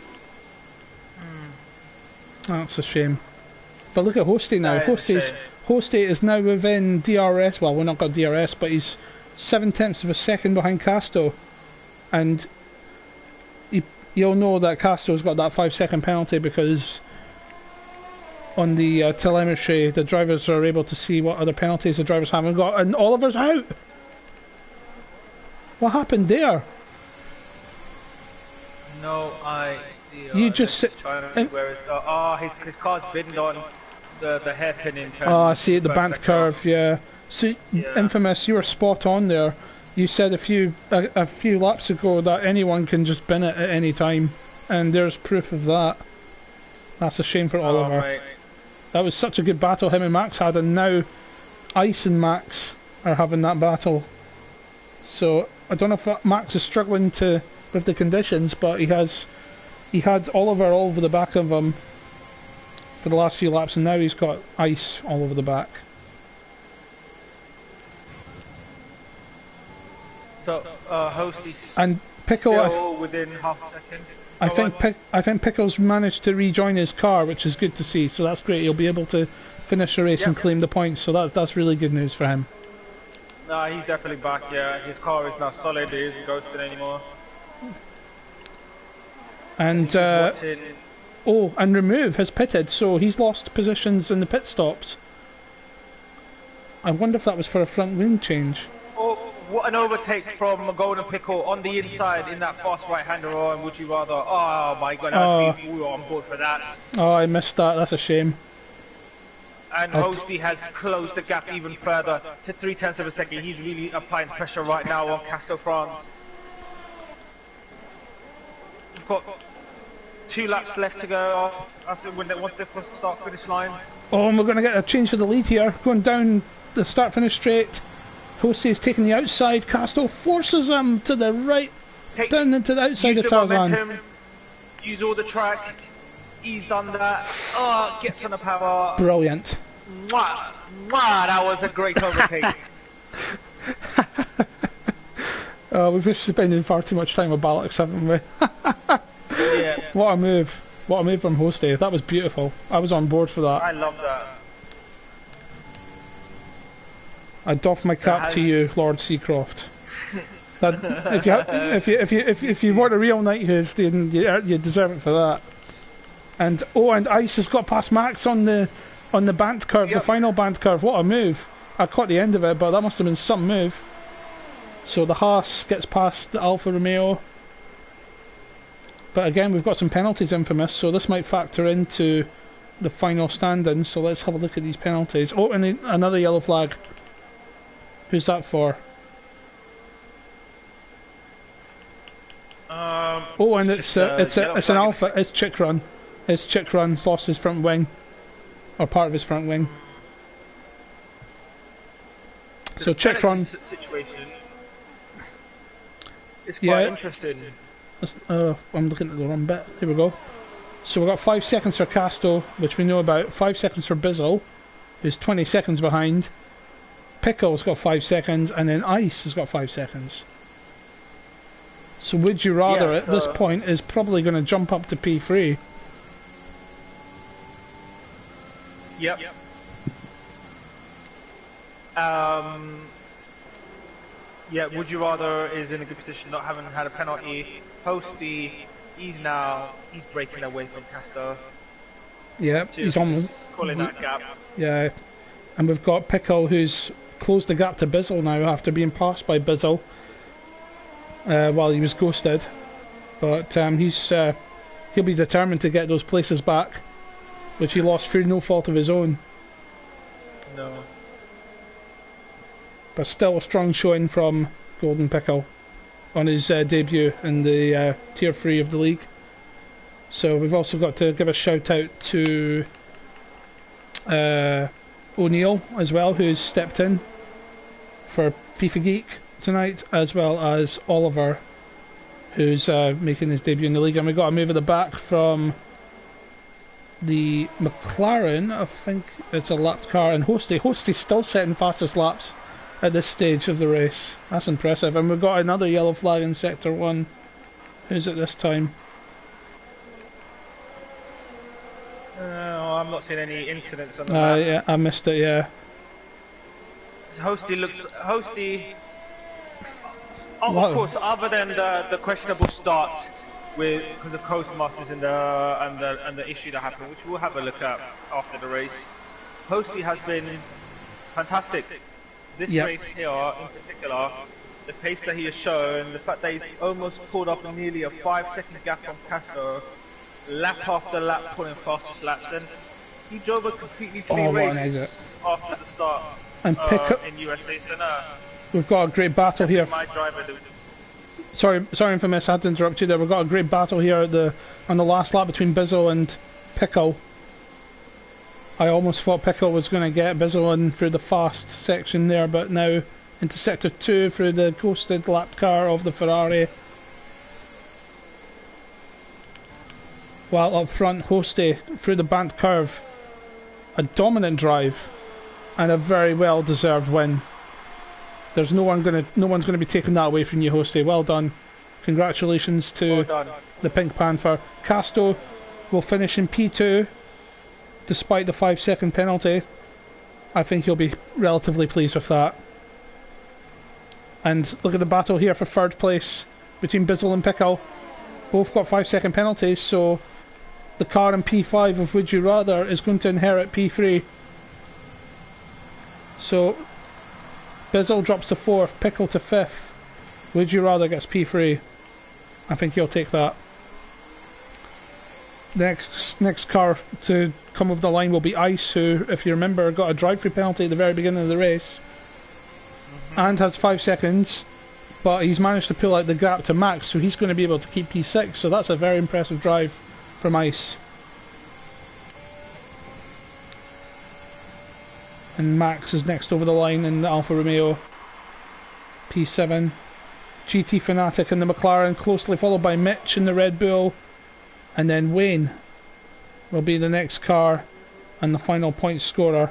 That's a shame. But look at Hosty now. Hosty is now within DRS. Well, we're not got DRS, but he's 7/10 of a second behind Casto, and you'll know that Casto's got that 5-second penalty because on the telemetry, the drivers are able to see what other penalties the drivers haven't got, and Oliver's out. What happened there? No idea. You just sit. His car's binned on the hairpin in turn. Oh, I see, the banked curve, yeah. So, Infamous, you were spot on there. You said a few laps ago that anyone can just bin it at any time, and there's proof of that. That's a shame for Oliver. Right. That was such a good battle him and Max had, and now Ice and Max are having that battle. So I don't know if Max is struggling with the conditions, but he had Oliver all over the back of him for the last few laps, and now he's got Ice all over the back. So, Host is And Pickle, still within half a second. I think Pickle's managed to rejoin his car, which is good to see. So that's great. He'll be able to finish the race and claim the points. So that's really good news for him. No, he's definitely back. Yeah, his car is now solid. He isn't ghosted anymore. And and Remove has pitted, so he's lost positions in the pit stops. I wonder if that was for a front wing change. Oh, what an overtake from Golden Pickle on the inside in that fast right-hander, and would you rather? Oh my god, we were on board for that. Oh, I missed that. That's a shame. And Hosty has closed the gap even further to 0.3 of a second. He's really applying pressure right now on Castor France. We've got 2 laps left to go after once they cross the start-finish line. Oh, and we're going to get a change for the lead here. Going down the start-finish straight. Hosty is taking the outside. Castor forces him to the right, down into the outside of Tarzan. Use all the track. He's done that. Oh, gets on the power. Brilliant. Mwah, mwah, that was a great overtake. We've been spending far too much time with Ballox, haven't we? Yeah. What a move. What a move from Hosty. That was beautiful. I was on board for that. I love that. I doff my cap to you, Lord Seacroft. That, if you want a real knighthood, then you deserve it for that. And Ice has got past Max on the band curve, the final band curve. What a move! I caught the end of it, but that must have been some move. So the Haas gets past the Alfa Romeo. But again, we've got some penalties infamous, so this might factor into the final stand-in. So let's have a look at these penalties. Oh, and another yellow flag. Who's that for? And it's an Alpha. It's Chick Run. It's Chick Run's lost his front wing, or part of his front wing. So Chick Run situation. It's quite interesting. I'm looking at the wrong bit. Here we go. So we've got 5 seconds for Casto, which we know about. 5 seconds for Bizzle, who's 20 seconds behind. Pickle's got 5 seconds, and then Ice has got 5 seconds. So Would You Rather at this point is probably going to jump up to P3. Yep. Yeah, Would You Rather is in a good position, not having had a penalty. Hosty, he's breaking away from Castor. Yeah, he's on calling that gap. Yeah, and we've got Pickle, who's closed the gap to Bizzle now after being passed by Bizzle while he was ghosted. But he'll be determined to get those places back, which he lost through no fault of his own. No. But still a strong showing from Golden Pickle on his debut in the Tier 3 of the league. So we've also got to give a shout out to O'Neill as well, who's stepped in for FIFA Geek tonight, as well as Oliver, who's making his debut in the league. And we got a move at the back from the McLaren. I think it's a lapped car, and Hosty's still setting fastest laps at this stage of the race. That's impressive. And we've got another yellow flag in Sector 1. Who's it this time? I'm not seeing any incidents on the map. Yeah, I missed it, yeah. Hosty. Of course, other than the questionable start because of Coastmasters and the issue that happened, which we'll have a look at after the race. Hosty has been fantastic. This race here, in particular, the pace that he has shown, the fact that he's almost pulled up nearly a 5-second gap on Castor, lap after lap, pulling fastest laps, and he drove a completely clean race after the start and in USA. So we've got a great battle here. My driver. Sorry, Infamous, I had to interrupt you there. We've got a great battle here on the last lap between Bizzle and Pickle. I almost thought Pickle was going to get Bizzle in through the fast section there, but now into Sector 2 through the ghosted lapped car of the Ferrari. While up front, Hosty through the banked curve. A dominant drive and a very well deserved win There's no one's gonna be taking that away from you, Hosty. Well done. Congratulations to the Pink Panther. Casto will finish in P2 despite the 5-second penalty. I think he'll be relatively pleased with that. And look at the battle here for third place between Bizzle and Pickle. Both got 5-second penalties, so the car in P5 of Would You Rather is going to inherit P3. So Bizzle drops to 4th, Pickle to 5th. Would You Rather gets P3. I think he'll take that. Next car to come over the line will be Ice, who, if you remember, got a drive-through penalty at the very beginning of the race. And has 5 seconds, but he's managed to pull out the gap to Max, so he's going to be able to keep P6, so that's a very impressive drive from Ice. And Max is next over the line in the Alfa Romeo. P7. GT Fanatic in the McLaren, closely followed by Mitch in the Red Bull. And then Wayne will be the next car and the final point scorer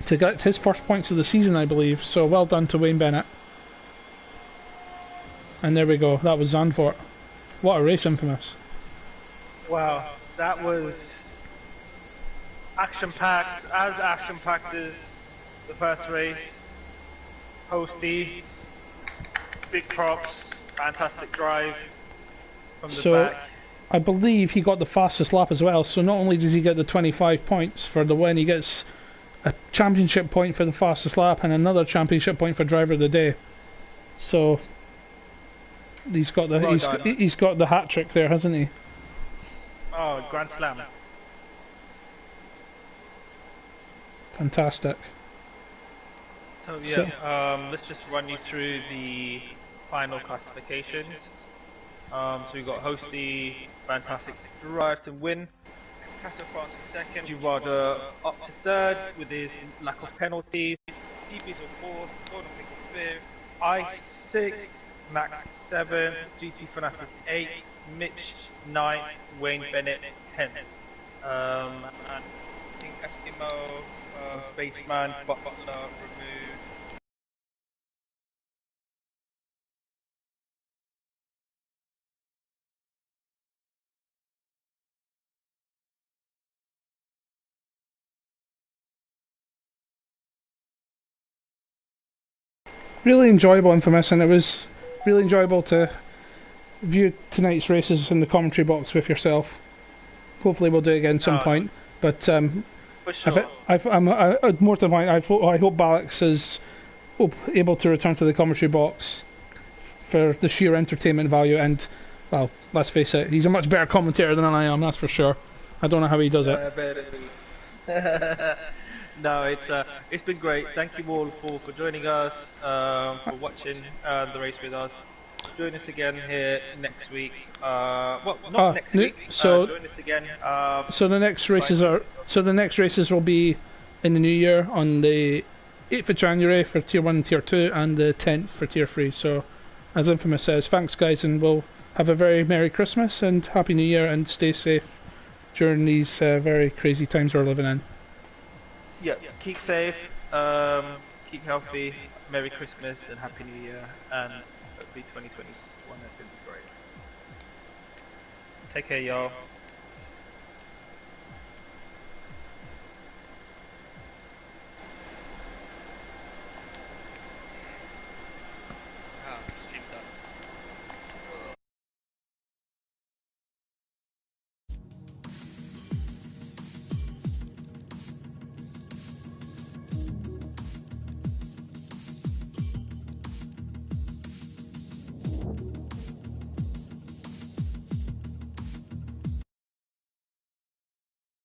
to get his first points of the season, I believe. So well done to Wayne Bennett. And there we go, that was Zandvoort. What a race, Infamous. Wow, that was action-packed, as action-packed as the first race. Hosty, big props, fantastic drive from the back. I believe he got the fastest lap as well, so not only does he get the 25 points for the win, he gets a championship point for the fastest lap and another championship point for driver of the day. So he's got the he's got the hat trick there, hasn't he? Oh, Grand Slam. Fantastic. So yeah, let's just run you through the final classifications. So we've got Hosty, fantastic drive to win. Castor France in second. Girarda up to third with his lack of penalties. Diesel fourth. Gordon Pickle fifth. Ice sixth. Max seventh. GT Fanatic eighth. Mitch ninth. Wayne Bennett 10th. And I think Eskimo, Spaceman, Butler removed. Really enjoyable, Infamous, and it was really enjoyable to view tonight's races in the commentary box with yourself. Hopefully we'll do it again some point, but for sure. more to the point, I hope Balix is able to return to the commentary box for the sheer entertainment value, and, well, let's face it, he's a much better commentator than I am, that's for sure. I don't know how he does it. No, it's been great. Thank you all for joining us, for watching the race with us. Join us again here next week. Well, not next week. So join us again. So the next races will be in the new year on the 8th of January for Tier 1 and Tier 2, and the 10th for Tier 3. So, as Infamous says, thanks guys, and we'll have a very Merry Christmas and Happy New Year, and stay safe during these very crazy times we're living in. Yeah, keep safe, keep healthy, Merry Christmas and Happy New Year, and hopefully 2021 is going to be great. Take care, y'all.